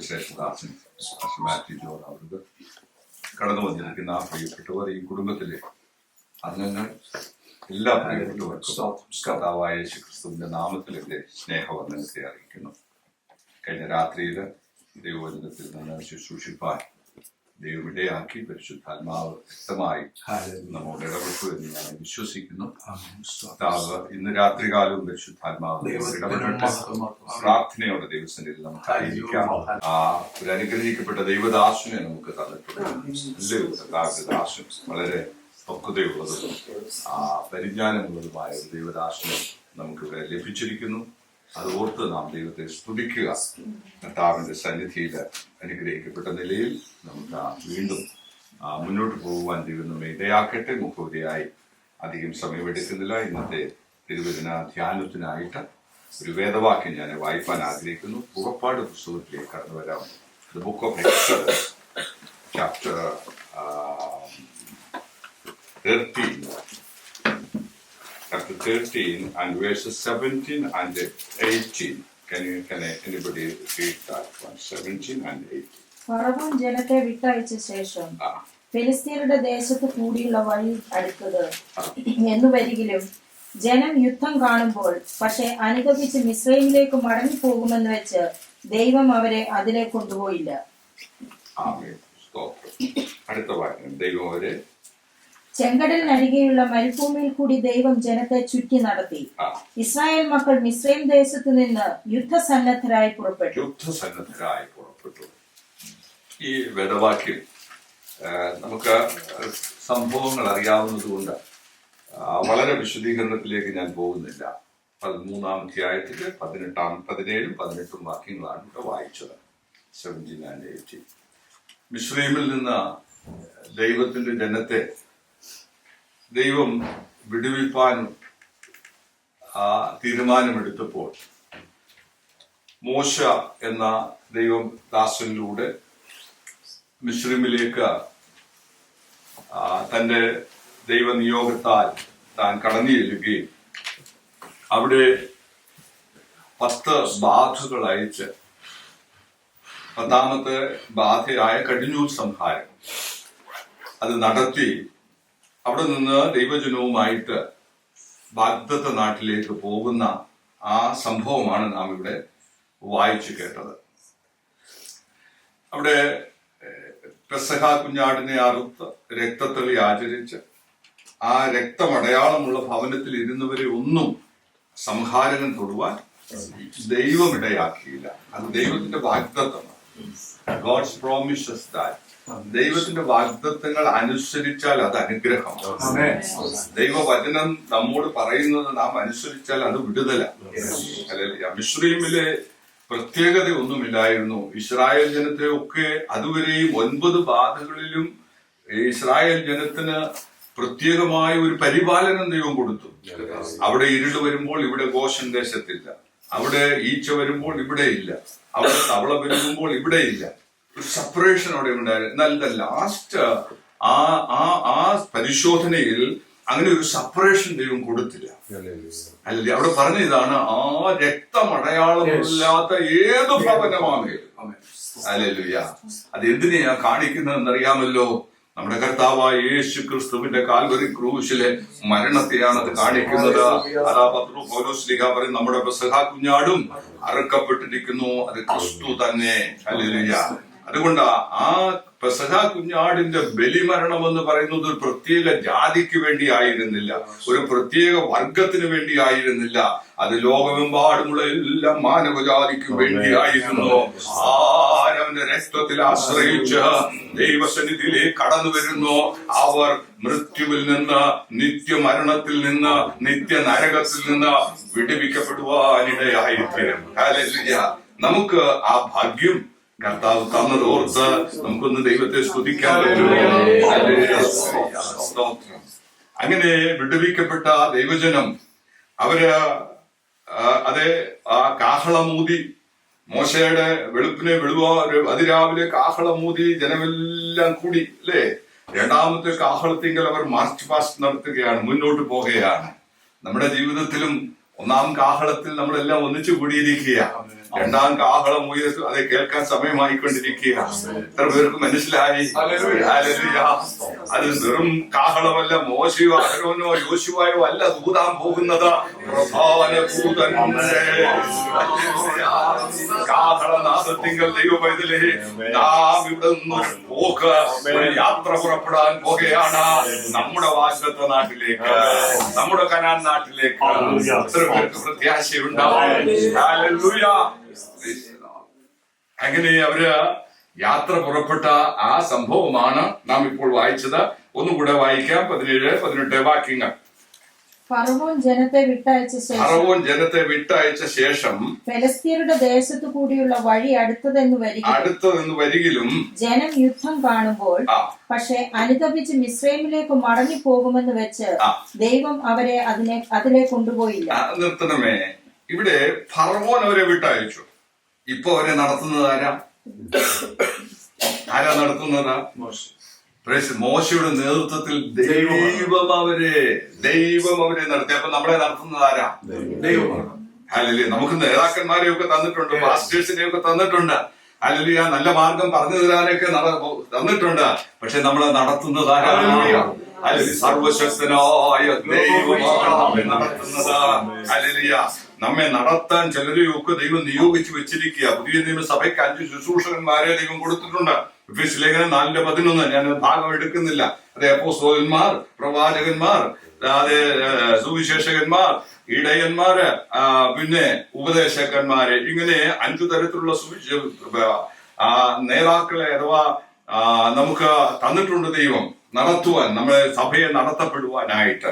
വിശേഷദാസൻ Mathew John അവർക്ക് കടന്നു വന്നിരിക്കുന്ന പ്രിയപ്പെട്ടവർ, ഈ കുടുംബത്തിലെ അംഗങ്ങൾ, എല്ലാ പ്രിയപ്പെട്ടവർക്കും കർത്താവായ യേശു ക്രിസ്തുവിന്റെ നാമത്തിൽ എന്റെ സ്നേഹവന്ദനത്തെ അറിയിക്കുന്നു. കഴിഞ്ഞ രാത്രിയിൽ ദൈവവചനത്തിൽ നിന്ന് ശുശ്രൂഷിപ്പാൻ ദൈവം ഇടയാക്കി പരിശുദ്ധാത്മാവ് വ്യക്തമായി നമ്മോട് ഇടപെട്ടു എന്ന് ഞാൻ വിശ്വസിക്കുന്നു. ഇന്ന് രാത്രികാലവും പരിശുദ്ധാത്മാവ് ഇടപെട്ടിട്ട് പ്രാർത്ഥനയോടെ ദൈവസന്നിധിയിൽ നമുക്ക് ആയിരിക്കാം. ഒരു അനുഗ്രഹിക്കപ്പെട്ട ദൈവദാസനെ നമുക്ക് തന്നിട്ടുണ്ട്. ദാസൻ വളരെ പക്വതയുള്ളതും പരിജ്ഞാനമുള്ളതുമായ ഒരു ദൈവദാസനെ നമുക്കിവിടെ ലഭിച്ചിരിക്കുന്നു. അത് ഓർത്ത് നാം ദൈവത്തെ സ്തുതിക്കുക. കർത്താവിന്റെ സന്നിധിയിൽ അനുഗ്രഹിക്കപ്പെട്ട നിലയിൽ നമുക്ക് വീണ്ടും മുന്നോട്ട് പോകുവാൻ ദൈവം നമ്മെ ഇടയാക്കട്ടെ. മുഖ്യവതിയായി അധികം സമയമെടുക്കുന്നില്ല. ഇന്നത്തെ തിരുവചന ധ്യാനത്തിനായിട്ട് ഒരു വേദവാക്യം ഞാൻ വായിപ്പാൻ ആഗ്രഹിക്കുന്നു. പുറപ്പാട് പുസ്തകത്തിലേക്ക് കടന്നു വരാം. The book of exodus chapter 13 and verses 17 and 18. Can anybody read that one? 17 and 18. ഫറവോൻ ജനത്തെ വിട്ടയച്ച ശേഷം ഫെലിസ്ത്യരുടെ ദേശത്ത് കൂടിയുള്ള വഴി അടുത്തത് എന്നു വരികിലും ജനം യുദ്ധം കാണുമ്പോൾ പക്ഷെ അനുഗമിച്ച് മിസ്രൈമിലേക്ക് മടങ്ങിപ്പോകുമെന്ന് വെച്ച് ദൈവം അവരെ അതിലേക്ക് കൊണ്ടുപോയില്ല. അടുത്ത വാക്യം. ദൈവം അവരെ ചെങ്കടലിനരികെയുള്ള മരുഭൂമിയിൽ കൂടി ദൈവം ജനത്തെ ചുറ്റി നടത്തി. ഇസ്രായേൽ മക്കൾ മിസ്രൈം ദേശത്ത് നിന്ന് യുദ്ധസന്നദ്ധരായി പുറപ്പെട്ടു. ഈ വേദവാക്യം നമുക്ക് സംഭവങ്ങൾ അറിയാവുന്നതുകൊണ്ട് വളരെ വിശദീകരണത്തിലേക്ക് ഞാൻ പോകുന്നില്ല. 13-ാം അധ്യായത്തില് 17 18 വാക്യങ്ങളാണ് ഇവിടെ വായിച്ചത്. 17 and 18. മിസ്രൈമിൽ നിന്ന് ദൈവത്തിന്റെ ജനത്തെ ദൈവം വിടുവിപ്പാനും തീരുമാനമെടുത്തപ്പോൾ മോശ എന്ന ദൈവം ദാസനിലൂടെ മിസ്രൈമിലേക്ക് തന്റെ ദൈവനിയോഗത്താൽ താൻ കടന്നു ചെല്ലുകയും അവിടെ 10 ബാധകൾ അയച്ച് 10ാമത്തെ ബാധയായ കടിഞ്ഞൂൽ സംഹാരം അത് നടത്തി അവിടെ നിന്ന് ദൈവജനവുമായിട്ട് വാഗ്ദത്ത നാട്ടിലേക്ക് പോകുന്ന ആ സംഭവമാണ് നാം ഇവിടെ വായിച്ചു കേട്ടത്. അവിടെ പെസഹ കുഞ്ഞാടിനെ അറുത്ത് രക്തത്തളി ആചരിച്ച് ആ രക്തമടയാളമുള്ള ഭവനത്തിൽ ഇരുന്നവരെ ഒന്നും സംഹാരകൻ തൊടുവാൻ ദൈവം ഇടയാക്കിയില്ല. അത് ദൈവത്തിന്റെ വാഗ്ദത്തമാണ്. God's promises that. ദൈവത്തിന്റെ വാഗ്ദത്തങ്ങൾ അനുസരിച്ചാൽ അത് അനുഗ്രഹമാണ്. ദൈവവചനം നമ്മോട് പറയുന്നത് നാം അനുസരിച്ചാൽ അത് വിടുതലാണ്. മിസ്രൈമിലെ പ്രത്യേകത ഒന്നുമില്ലായിരുന്നു. ഇസ്രായേൽ ജനത്തെ ഒക്കെ അതുവരെയും 9 ബാധകളിലും ഇസ്രായേൽ ജനത്തിന് പ്രത്യേകമായ ഒരു പരിപാലനം ദൈവം കൊടുത്തു. അവിടെ ഇരുട് വരുമ്പോൾ ഇവിടെ ഗോശൻ ദേശത്തില്ല, അവിടെ ഈച്ച വരുമ്പോൾ ഇവിടെ ഇല്ല, അവിടെ തവള പെരുകുമ്പോൾ ഇവിടെ ഇല്ല. ഒരു സെപ്പറേഷൻ അവിടെ ഉണ്ടായിരുന്നു. എന്നാൽ ലാസ്റ്റ് ആ പരിശോധനയിൽ അങ്ങനെ ഒരു സെപ്പറേഷൻ ദൈവം കൊടുത്തില്ല. അല്ലേ, അവിടെ പറഞ്ഞ ഇതാണ്, ആ രക്തമടയാളമില്ലാത്ത ഏത് ഭവനമാണെങ്കിലും. ഹല്ലേലൂയ. അത് എന്തിനെയാ കാണിക്കുന്നതെന്നറിയാമല്ലോ? നമ്മുടെ കർത്താവായ യേശു ക്രിസ്തുവിന്റെ കാൽവരി ക്രൂശിലെ മരണത്തെയാണ് അത് കാണിക്കുന്നത്. അതാ പൗലോസ്ലീഹ പറയും, നമ്മുടെ പെസഹ കുഞ്ഞാടും അറുക്കപ്പെട്ടിരിക്കുന്നു, അത് ക്രിസ്തു തന്നെ. ഹല്ലേലൂയ. അതുകൊണ്ട് ആ പെസഹ കുഞ്ഞാടിന്റെ ബലിമരണം എന്ന് പറയുന്നത് ഒരു പ്രത്യേക ജാതിക്ക് വേണ്ടി ആയിരുന്നില്ല, ഒരു പ്രത്യേക വർഗത്തിന് വേണ്ടി ആയിരുന്നില്ല. അത് ലോകമെമ്പാടുമുള്ള എല്ലാ മാനവജാതിക്ക് വേണ്ടിയായിരുന്നു. ആരവന്റെ രക്തത്തിൽ ആശ്രയിച്ച് ദൈവസന്നിധിയിലേക്ക് കടന്നു വരുന്നു, അവർ മൃത്യുവിൽ നിന്ന്, നിത്യമരണത്തിൽ നിന്ന്, നിത്യനരകത്തിൽ നിന്ന് വിടുവിക്കപ്പെടുവാനിടയായിരിക്കും. ഹല്ലേലൂയ. നമുക്ക് ആ ഭാഗ്യം കർത്താവ് തന്നതോർത്ത് നമുക്കൊന്ന് ദൈവത്തെ സ്തുതിക്കാൻ പറ്റുമോ? അങ്ങനെ വിടുവിക്കപ്പെട്ട ദൈവജനം അവര് ആ കാഹളമൂതി, മോശയുടെ വെളുപ്പിനെ അതിരാവിലെ കാഹളമൂതി ജനമെല്ലാം കൂടി അല്ലേ, 2ാമത്തെ കാഹളത്തിങ്കൽ അവർ മാർച്ച് പാസ്റ്റ് നടത്തുകയാണ്, മുന്നോട്ട് പോകുകയാണ്. നമ്മുടെ ജീവിതത്തിലും ഒന്നാം കാഹളത്തിൽ നമ്മളെല്ലാം ഒന്നിച്ചു കൂടിയിരിക്കുക. രണ്ടാം കാഹളം ഉയർത്തും അത് കേൾക്കാൻ സമയമായിക്കൊണ്ടിരിക്കുക. എത്ര പേർക്ക് മനസ്സിലായി? ഹല്ലേലൂയ. അത് വെറും കാഹളമല്ല, മോശയോ അഹരോനോ യോശുവയോ അല്ല ഊതാൻ പോകുന്നത്, പ്രധാന ദൂതന്റെ കാഹളനാദത്തിങ്കൽ ദൈവപൈതലേ, നാം ഇവിടെ നിന്നൊരു പോക്ക്, ഒരു യാത്ര പുറപ്പെടാൻ പോകുകയാണ് നമ്മുടെ വാഗ്ദത്ത നാട്ടിലേക്ക്, നമ്മുടെ കനാൻ നാട്ടിലേക്ക്. എത്ര പേർക്ക് പ്രത്യാശയുണ്ടാവും? ഹല്ലേലൂയ. അങ്ങനെ അവര് യാത്ര പുറപ്പെട്ട ആ സംഭവമാണ് നാം ഇപ്പോൾ വായിച്ചത്. ഒന്നുകൂടെ വായിക്കാം. 17-18 വാക്യങ്ങൾ. ഫറവോൻ ജനത്തെ വിട്ടയച്ച ശേഷം ഫെലിസ്ത്യരുടെ ദേശത്തു കൂടിയുള്ള വഴി അടുത്തതെന്ന് വരികിലും ജനം യുദ്ധം കാണുമ്പോൾ പക്ഷെ അനുതപിച്ച് മിസ്രൈമിലേക്ക് മടങ്ങി പോകുമെന്ന് വെച്ച് ദൈവം അവരെ അതിലെ കൊണ്ടുപോയില്ല. നിർത്തണമേ. ഇവിടെ ഫറവോൻ അവരെ വിട്ടയച്ചു. ഇപ്പൊ അവരെ നടത്തുന്നത് ആരാ നടത്തുന്നത്? മോശയുടെ നേതൃത്വത്തിൽ ദൈവം അവരെ നടത്തി. അപ്പൊ നമ്മളെ നടത്തുന്നത് ആരാ? ദൈവമാണ്. ഹല്ലേലൂയ. നമുക്ക് നേതാക്കന്മാരെയൊക്കെ തന്നിട്ടുണ്ട്, പാസ്റ്റേഴ്സിനെയൊക്കെ തന്നിട്ടുണ്ട്. ഹല്ലേലൂയ. നല്ല മാർഗം പറഞ്ഞു തരാനൊക്കെ തന്നിട്ടുണ്ട്. പക്ഷെ നമ്മളെ നടത്തുന്നത് ആരാ? സർവശക്തനായ ദൈവമാണ് നമ്മെ നടത്തുന്നത്. ഹല്ലേലൂയ. നമ്മെ നടത്താൻ ചിലരെയൊക്കെ ദൈവം നിയോഗിച്ച് വെച്ചിരിക്കുക. പുതിയ നിയമസഭയ്ക്ക് 5 ശുശ്രൂഷകന്മാരെ ദൈവം കൊടുത്തിട്ടുണ്ട്. എഫെസ്യ ലേഖനം 4:11 ഞാൻ ഭാഗം എടുക്കുന്നില്ല. അതെ, അപ്പോസ്തലന്മാർ, പ്രവാചകന്മാർ, അതെ, സുവിശേഷകന്മാർ, ഇടയന്മാര്, പിന്നെ ഉപദേശകന്മാരെ, ഇങ്ങനെ 5 തരത്തിലുള്ള നേതാക്കളെ അഥവാ നമുക്ക് തന്നിട്ടുണ്ട് ദൈവം നടത്തുവാൻ, നമ്മളെ സഭയെ നടത്തപ്പെടുവാനായിട്ട്.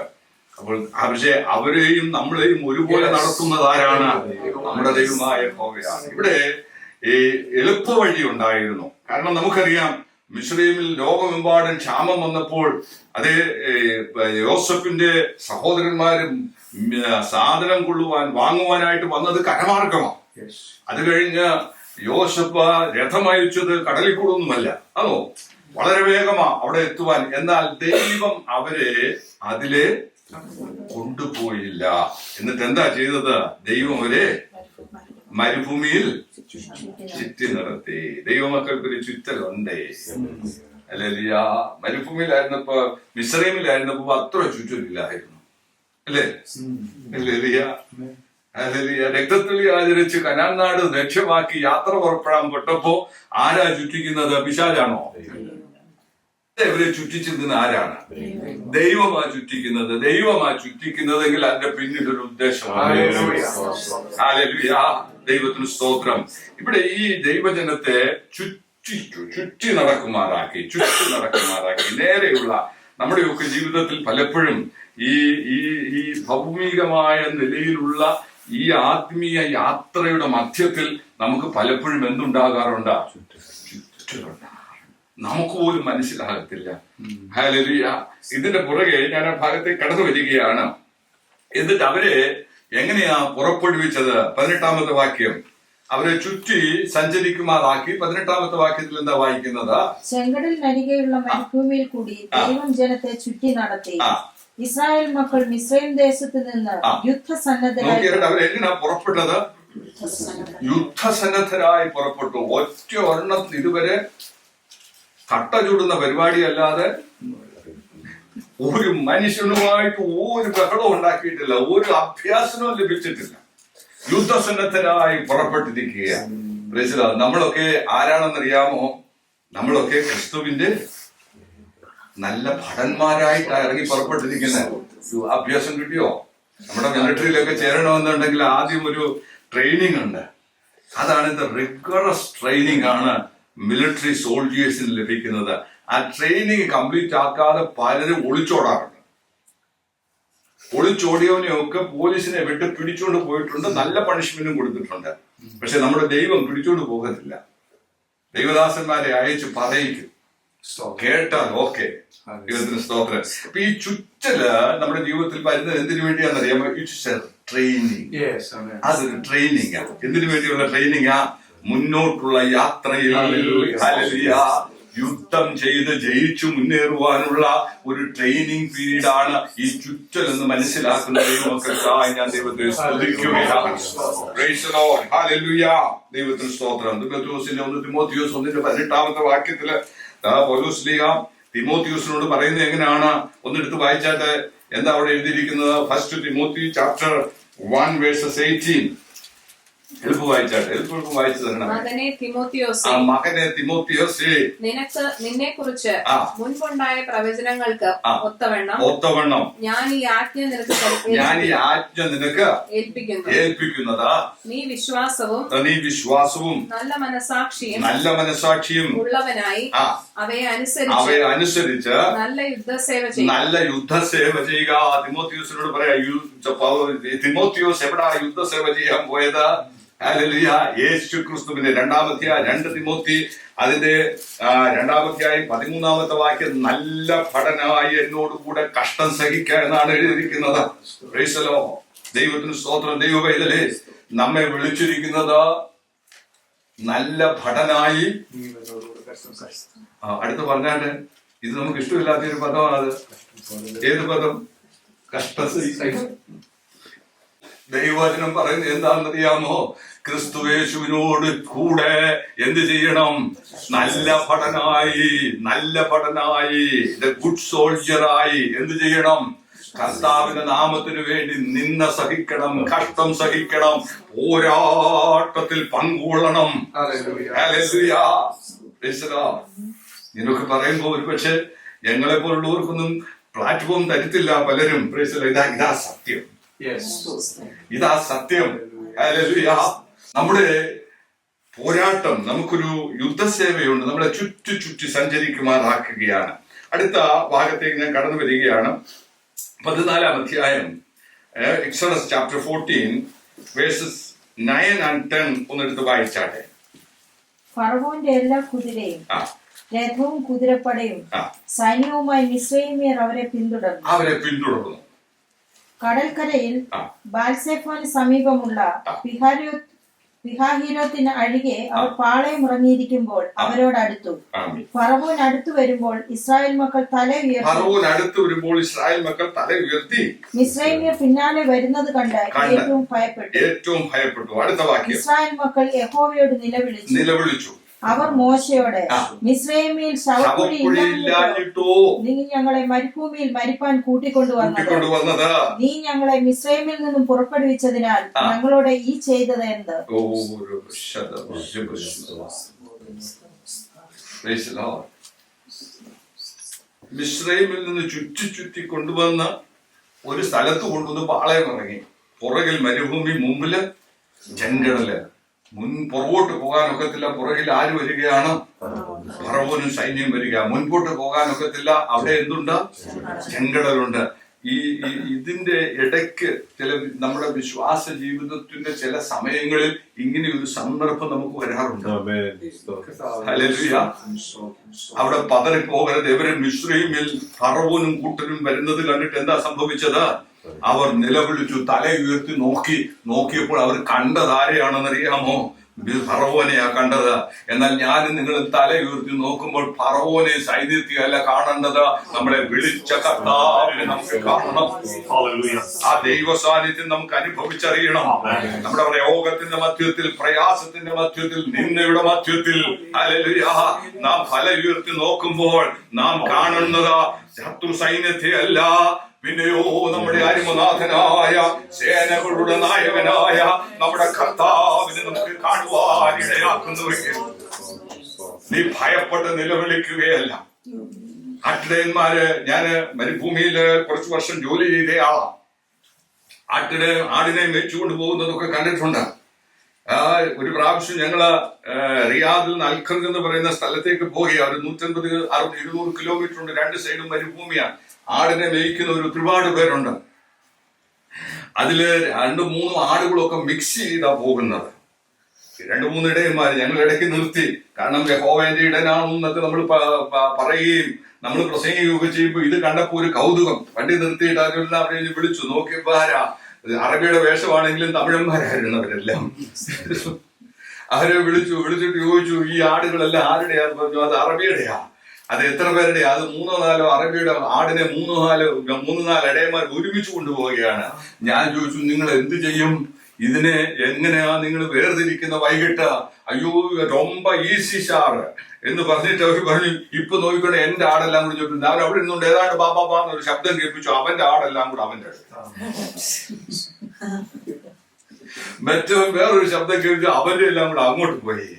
അപ്പോൾ പക്ഷേ അവരെയും നമ്മളെയും ഒരുപോലെ നടത്തുന്നത് ആരാണ്? നമ്മുടെ ദൈവമായ യഹോവയാണ്. ഇവിടെ ഈ എളുപ്പ വഴി ഉണ്ടായിരുന്നു. കാരണം നമുക്കറിയാം, മിസ്രയീമിൽ ലോകമെമ്പാടും ക്ഷാമം വന്നപ്പോൾ അതേ യോസഫിന്റെ സഹോദരന്മാരും സാധനം വാങ്ങുവാനായിട്ട് വന്നത് കരമാർഗമാണ്. അത് കഴിഞ്ഞ് യോസഫ് രഥമയച്ചത് കടലിൽ കൂടൊന്നുമല്ല, അതോ വളരെ വേഗമാ അവിടെ എത്തുവാൻ. എന്നാൽ ദൈവം അവരെ അതിലെ കൊണ്ടുപോയില്ല. എന്നിട്ട് എന്താ ചെയ്തത്? ദൈവം അവരെ മരുഭൂമിയിൽ ചുറ്റി നടത്തി. ദൈവമക്കൾക്കൊരു ചുറ്റലുണ്ടേ. ഹല്ലേലൂയ. മരുഭൂമിയിലായിരുന്നപ്പോ, മിസ്രൈമിലായിരുന്നപ്പോ അത്ര ചുറ്റലില്ലായിരുന്നു, അല്ലേ? ഹല്ലേലൂയ. ഹല്ലേലൂയ. രക്തത്തുള്ളി ആചരിച്ച് കനാൻ നാട് ലക്ഷ്യമാക്കി യാത്ര പുറപ്പെടാൻ പെട്ടപ്പോ ആരാ ചുറ്റിക്കുന്നത്? പിശാചാണോ? ഇവരെ ചുറ്റിച്ചിരുന്ന ആരാണ്? ദൈവമാ ചുറ്റിക്കുന്നത്. ദൈവമാ ചുറ്റിക്കുന്നതെങ്കിൽ അതിന്റെ പിന്നിലൊരു ഉദ്ദേശമാണ്. ഹല്ലേലൂയ. ദൈവത്തിന് സ്തോത്രം. ഇവിടെ ഈ ദൈവജനത്തെ ചുറ്റി നടക്കുമാറാക്കി നേരെയുള്ള നമ്മുടെയൊക്കെ ജീവിതത്തിൽ പലപ്പോഴും ഈ ഭൗമികമായ നിലയിലുള്ള ഈ ആത്മീയ യാത്രയുടെ മധ്യത്തിൽ നമുക്ക് പലപ്പോഴും എന്തുണ്ടാകാറുണ്ട്? ചുറ്റുകളുണ്ട്. നമുക്ക് പോലും മനസ്സിലാകത്തില്ല. ഹല്ലേലൂയ. ഇതിന്റെ പുറകെ ഞാൻ ആ ഭാഗത്തേക്ക് കടന്നു വരികയാണ്. എന്നിട്ട് അവരെ എങ്ങനെയാ പുറപ്പെടുവിച്ചത്? 18-ാമത്തെ വാക്യം. അവരെ ചുറ്റി സഞ്ചരിക്കുമാറാക്കി. 18-ാമത്തെ വാക്യത്തിൽ എന്താ വായിക്കുന്നത്? ചെങ്കടൽ നരികെയുള്ള മരുഭൂമിയിൽ കൂടി ദൈവം ജനത്തെ ചുറ്റി നടത്തി. ഇസ്രായേൽ മക്കൾ മിസ്രൈം ദേശത്ത് നിന്ന് യുദ്ധസന്നദ്ധരായി. അവരെങ്ങനെയാ പുറപ്പെട്ടത്? യുദ്ധസന്നദ്ധരായി പുറപ്പെട്ടു. ഒറ്റ ഒരെണ്ണം ഇതുവരെ കട്ട ചൂടുന്ന പരിപാടിയല്ലാതെ ഒരു മനുഷ്യനുമായിട്ട് ഒരു ബഹളവും ഉണ്ടാക്കിയിട്ടില്ല, ഒരു അഭ്യാസനവും ലഭിച്ചിട്ടില്ല. യുദ്ധസന്നദ്ധരായി പുറപ്പെട്ടിരിക്കുക. നമ്മളൊക്കെ ആരാണെന്നറിയാമോ? നമ്മളൊക്കെ ക്രിസ്തുവിന്റെ നല്ല ഭടന്മാരായിട്ട് ഇറങ്ങി പുറപ്പെട്ടിരിക്കുന്നത്. അഭ്യാസം കിട്ടിയോ? നമ്മുടെ മിലിറ്ററിയിലൊക്കെ ചേരണമെന്നുണ്ടെങ്കിൽ ആദ്യം ഒരു ട്രെയിനിങ് ഉണ്ട്. അതാണ് ഇത്. റിഗറസ് ട്രെയിനിങ് ആണ് മിലിറ്ററി സോൾജിയേഴ്സിന് ലഭിക്കുന്നത്. ആ ട്രെയിനിങ് കംപ്ലീറ്റ് ആക്കാതെ പലരും ഒളിച്ചോടാറുണ്ട്. ഒളിച്ചോടിയവനെയൊക്കെ പോലീസിനെ വിട്ട് പിടിച്ചുകൊണ്ട് പോയിട്ടുണ്ട്, നല്ല പണിഷ്മെന്റും കൊടുത്തിട്ടുണ്ട്. പക്ഷെ നമ്മുടെ ദൈവം പിടിച്ചോണ്ട് പോകത്തില്ല. ദൈവദാസന്മാരെ അയച്ച് പറയിക്കും, കേട്ടാൽ ഓക്കെ. ദൈവത്തിന് സ്തോത്രം. അപ്പൊ ഈ ചുറ്റല് നമ്മുടെ ജീവിതത്തിൽ വരുന്നത് എന്തിനു വേണ്ടിയാണെന്നറിയാമോ? It's a training. അതൊരു ട്രെയിനിങ്. എന്തിനു വേണ്ടിയുള്ള ട്രെയിനിങ്ങാ? മുന്നോട്ടുള്ള യാത്രയിൽ യുദ്ധം ചെയ്ത് ജയിച്ചു മുന്നേറുവാനുള്ള ഒരു ട്രെയിനിങ് പീരീഡാണ് ഈ ചുറ്റൽ എന്ന് മനസ്സിലാക്കുന്ന ദൈവമക്കൾക്കായി ഞാൻ ദൈവത്തെ സ്തുതിക്കുകയാണ്. Praise the Lord. Hallelujah. ദൈവത്തിന് സ്തോത്രം. തിമോത്തിയോസിന്റെ 1 തിമോത്തിയോസ് 1:18 വാക്യത്തില് പൗലോസ് ശ്ലീഹ തിമോത്തിയോസിനോട് പറയുന്നത് എങ്ങനെയാണ്? ഒന്നെടുത്ത് വായിച്ചാട്ടെ. എന്താ അവിടെ എഴുതിയിരിക്കുന്നത്? 1 തിമോത്തി ചാപ്റ്റർ 1:18. എളുപ്പം വായിച്ചാട്ടെ. എളുപ്പം വായിച്ചു തരണം. മകനെ തിമോത്തിയോസേ, നിന്നെ കുറിച്ച് മുൻപുണ്ടായ പ്രവചനങ്ങൾക്ക് ഒത്തവണ്ണം ഞാൻ ഈ ആജ്ഞ നിനക്ക് ഏൽപ്പിക്കുന്നതാ. നീ വിശ്വാസവും നല്ല മനസാക്ഷിയും ഉള്ളവനായി അവയെ അനുസരിച്ച് നല്ല യുദ്ധസേവ ചെയ്യുക. തിമോത്തിയോസിനോട് പറയാ, തിമോത്തിയോസ് എവിടാ യുദ്ധസേവ ചെയ്യാൻ പോയത്? ഹല്ലേലൂയ. യേശു ക്രിസ്തുവിന്റെ 2 തിമോത്തി അതിന്റെ 2 വാക്യം, നല്ല ഭടനായി എന്നോടുകൂടെ കഷ്ടം സഹിക്കുക എന്നാണ് എഴുതിയിരിക്കുന്നത്. Praise the Lord. ദൈവത്തിന് സ്തോത്രം. ദൈവവേദലേ നമ്മെ വിളിച്ചിരിക്കുന്നത് നല്ല ഭടനായി. അടുത്ത് പറഞ്ഞാണ്ട്, ഇത് നമുക്ക് ഇഷ്ടമില്ലാത്തൊരു പദമാണത്. ഏത് പദം? കഷ്ടം. ദൈവവചനം പറയുന്നത് എന്താണെന്നറിയാമോ? ക്രിസ്തുയേശുവിനോട് കൂടെ എന്ത് ചെയ്യണം? നല്ല ഭടനായി ഗുഡ് സോൾജറായി എന്ത് ചെയ്യണം? കർത്താവിന്റെ നാമത്തിന് വേണ്ടി നിന്ന സഹിക്കണം, കഷ്ടം സഹിക്കണം, പോരാട്ടത്തിൽ പങ്കുകൊള്ളണം. ഹല്ലേലൂയ. നിനക്ക് പറയുമ്പോ ഒരു പക്ഷെ ഞങ്ങളെ പോലുള്ളവർക്കൊന്നും പ്ലാറ്റ്ഫോം തരത്തില്ല പലരും. ഇതാ സത്യം, ഇതാ സത്യം. ഹല്ലേലൂയ. നമ്മുടെ പോരാട്ടം, നമുക്കൊരു യുദ്ധസേവയുണ്ട്, നമ്മളെ ചുറ്റി സഞ്ചരിക്കുമാറാക്കുകയാണ്. അടുത്ത ഭാഗത്തേക്ക് ഞാൻ കടന്നു വരികയാണ്. 14 അധ്യായം, എക്സോഡസ് ചാപ്റ്റർ 14 വേഴ്സസ് 9 and 10 ഒന്നെടുത്ത് വായിച്ചാട്ടെ. ഫറവോന്റെ എല്ലാ കുതിരയും രഥവും കുതിരപ്പടയും സൈന്യവുമായി മിസ്രയീമ്യർ അവരെ പിന്തുടർന്നു. കടൽക്കരയിൽ ബാൽസെഫോന് സമീപമുള്ള പിഹാഹിരോത്തിന് അഴികെ അവർ പാളയം ഇറങ്ങിയിരിക്കുമ്പോൾ അവരോടടുത്തു. ഫറവോൻ അടുത്തു വരുമ്പോൾ ഇസ്രായേൽ മക്കൾ തല ഉയർത്തി മിസ്രയീമ്യർ പിന്നാലെ വരുന്നത് കണ്ട് ഏറ്റവും ഭയപ്പെട്ടു. ഇസ്രായേൽ മക്കൾ യഹോവയോട് നിലവിളിച്ചു. അവർ മോശയോട്, മിസ്രയീമിൽ ശവക്കുഴിയില്ലാഞ്ഞിട്ടോ നീ ഞങ്ങളെ മരുഭൂമിയിൽ മരിപ്പാൻ കൂട്ടിക്കൊണ്ടുവന്നത്? നീ ഞങ്ങളെ മിസ്രയീമിൽ നിന്നും പുറപ്പെടുവിച്ചതിനാൽ ഞങ്ങളോട് ഈ ചെയ്തത് എന്ത്? മിസ്രയീമിൽ നിന്ന് ചുറ്റി കൊണ്ടുവന്ന് ഒരു സ്ഥലത്ത് കൊണ്ടുവന്ന് പാളയം ഇറങ്ങി. പുറകിൽ മരുഭൂമി, മുമ്പില് ചെങ്കടല്. പുറകോട്ട് പോകാനൊക്കത്തില്ല. പുറകിൽ ആര് വരികയാണ്? ഫറവോനും സൈന്യം വരിക. മുൻപോട്ട് പോകാനൊക്കത്തില്ല. അവിടെ എന്തുണ്ട്? ചെങ്കടലുണ്ട്. ഇതിന്റെ ഇടയ്ക്ക് നമ്മുടെ വിശ്വാസ ജീവിതത്തിന്റെ ചില സമയങ്ങളിൽ ഇങ്ങനെ ഒരു സന്ദർഭം നമുക്ക് വരാറുണ്ട്. ഹല്ലേലൂയ. അവിടെ പതറിപ്പോകരുത്. ഇവര് മിസ്രയീമിൽ ഫറവോനും കൂട്ടരും വരുന്നത് കണ്ടിട്ട് എന്താ സംഭവിച്ചത്? അവർ നിലവിളിച്ചു, തല ഉയർത്തി നോക്കിയപ്പോൾ അവർ കണ്ടത് ആരെയാണെന്നറിയാമോ? ഫറവോനെയാ കണ്ടത്. എന്നാൽ ഞാനും നിങ്ങളും തല ഉയർത്തി നോക്കുമ്പോൾ ഫറവോനെ സൈന്യത്തെയല്ല കാണേണ്ടത്, നമ്മളെ വിളിച്ച കർത്താവിനെ നമുക്ക് കാണണം. ആ ദൈവ സാന്നിധ്യം നമുക്ക് അനുഭവിച്ചറിയണം. നമ്മുടെ രോഗത്തിന്റെ മധ്യത്തിൽ, പ്രയാസത്തിന്റെ മധ്യത്തിൽ, നിന്നയുടെ മധ്യത്തിൽ ഹല്ലേലൂയ നാം തല ഉയർത്തി നോക്കുമ്പോൾ നാം കാണുന്നത് ശത്രു സൈന്യത്തെ അല്ല, പിന്നെയോ നമ്മുടെ അരിമനാഥനായ സേനകളുടെ നായകനായ നമ്മുടെ കർത്താവിനെ നമുക്ക് കാണുവാൻ ഇടയാക്കുന്നുവെങ്കിൽ നീ ഭയപ്പെട്ട് നിലവിളിക്കുകയല്ല. ആട്ടിടയന്മാര്, ഞാന് മരുഭൂമിയില് കുറച്ചു വർഷം ജോലി ചെയ്ത ആളാ. ആടിനെ മേച്ചുകൊണ്ട് പോകുന്നതൊക്കെ കണ്ടിട്ടുണ്ട്. ഒരു പ്രാവശ്യം ഞങ്ങള് റിയാദിൽ നിന്ന് അൽഖർഗ് എന്ന് പറയുന്ന സ്ഥലത്തേക്ക് പോയി. ഒരു 150-200 കിലോമീറ്റർ ഉണ്ട്. 2 സൈഡും മരുഭൂമിയാണ്. ആടിനെ മേയ്ക്കുന്ന ഒരുപാട് പേരുണ്ട്. അതില് 2-3 ആടുകളൊക്കെ മിക്സ് ചെയ്താ പോകുന്നത്. 2-3 ഇടയന്മാര് ഞങ്ങൾ ഇടയ്ക്ക് നിർത്തി. കാരണം യഹോവയുടെ ഇടനാണെന്നൊക്കെ നമ്മൾ പറയുകയും നമ്മൾ പ്രസംഗിക്കുകയൊക്കെ ചെയ്യുമ്പോൾ ഇത് കണ്ടപ്പോ ഒരു കൗതുകം. വണ്ടി നിർത്തിയിട്ട് അവരെല്ലാം അവരെ വിളിച്ചു. നോക്കിയപ്പോ ആരാ? അറബിയുടെ വേഷമാണെങ്കിലും തമിഴന്മാരായിരുന്നു അവരെല്ലാം. അവരെ വിളിച്ചിട്ട് ചോദിച്ചു, ഈ ആടുകളെല്ലാം ആരുടെയാന്ന് പറഞ്ഞു. അത് അറബിയുടെയാ. അത് എത്ര പേരുടെയാ? അത് 3-4 അറബിയുടെ ആടിനെ 3-4 ഇടയന്മാർ ഒരുമിച്ച് കൊണ്ടുപോവുകയാണ്. ഞാൻ ചോദിച്ചു, നിങ്ങൾ എന്ത് ചെയ്യും? ഇതിനെ എങ്ങനെയാ നിങ്ങൾ വേർതിരിക്കുന്ന വൈകിട്ട്? അയ്യോ ரொம்ப ഈസി സാറ് എന്ന് പറഞ്ഞിട്ട് അവർ പറഞ്ഞു, ഇപ്പൊ നോക്കിക്കൊണ്ട് എന്റെ ആടെല്ലാം കൂടി ചോദിച്ചു. ഞാൻ അവിടെ ഇരുന്നുകൊണ്ട് ഏതാണ്ട് ബാബാ എന്നൊരു ശബ്ദം കേൾപ്പിച്ചു. അവന്റെ ആടെല്ലാം കൂടെ അവന്റെ അടുത്ത്. മറ്റവൻ വേറൊരു ശബ്ദം കേൾപ്പിച്ചു. അവന്റെ എല്ലാം കൂടെ അങ്ങോട്ട് പോയി.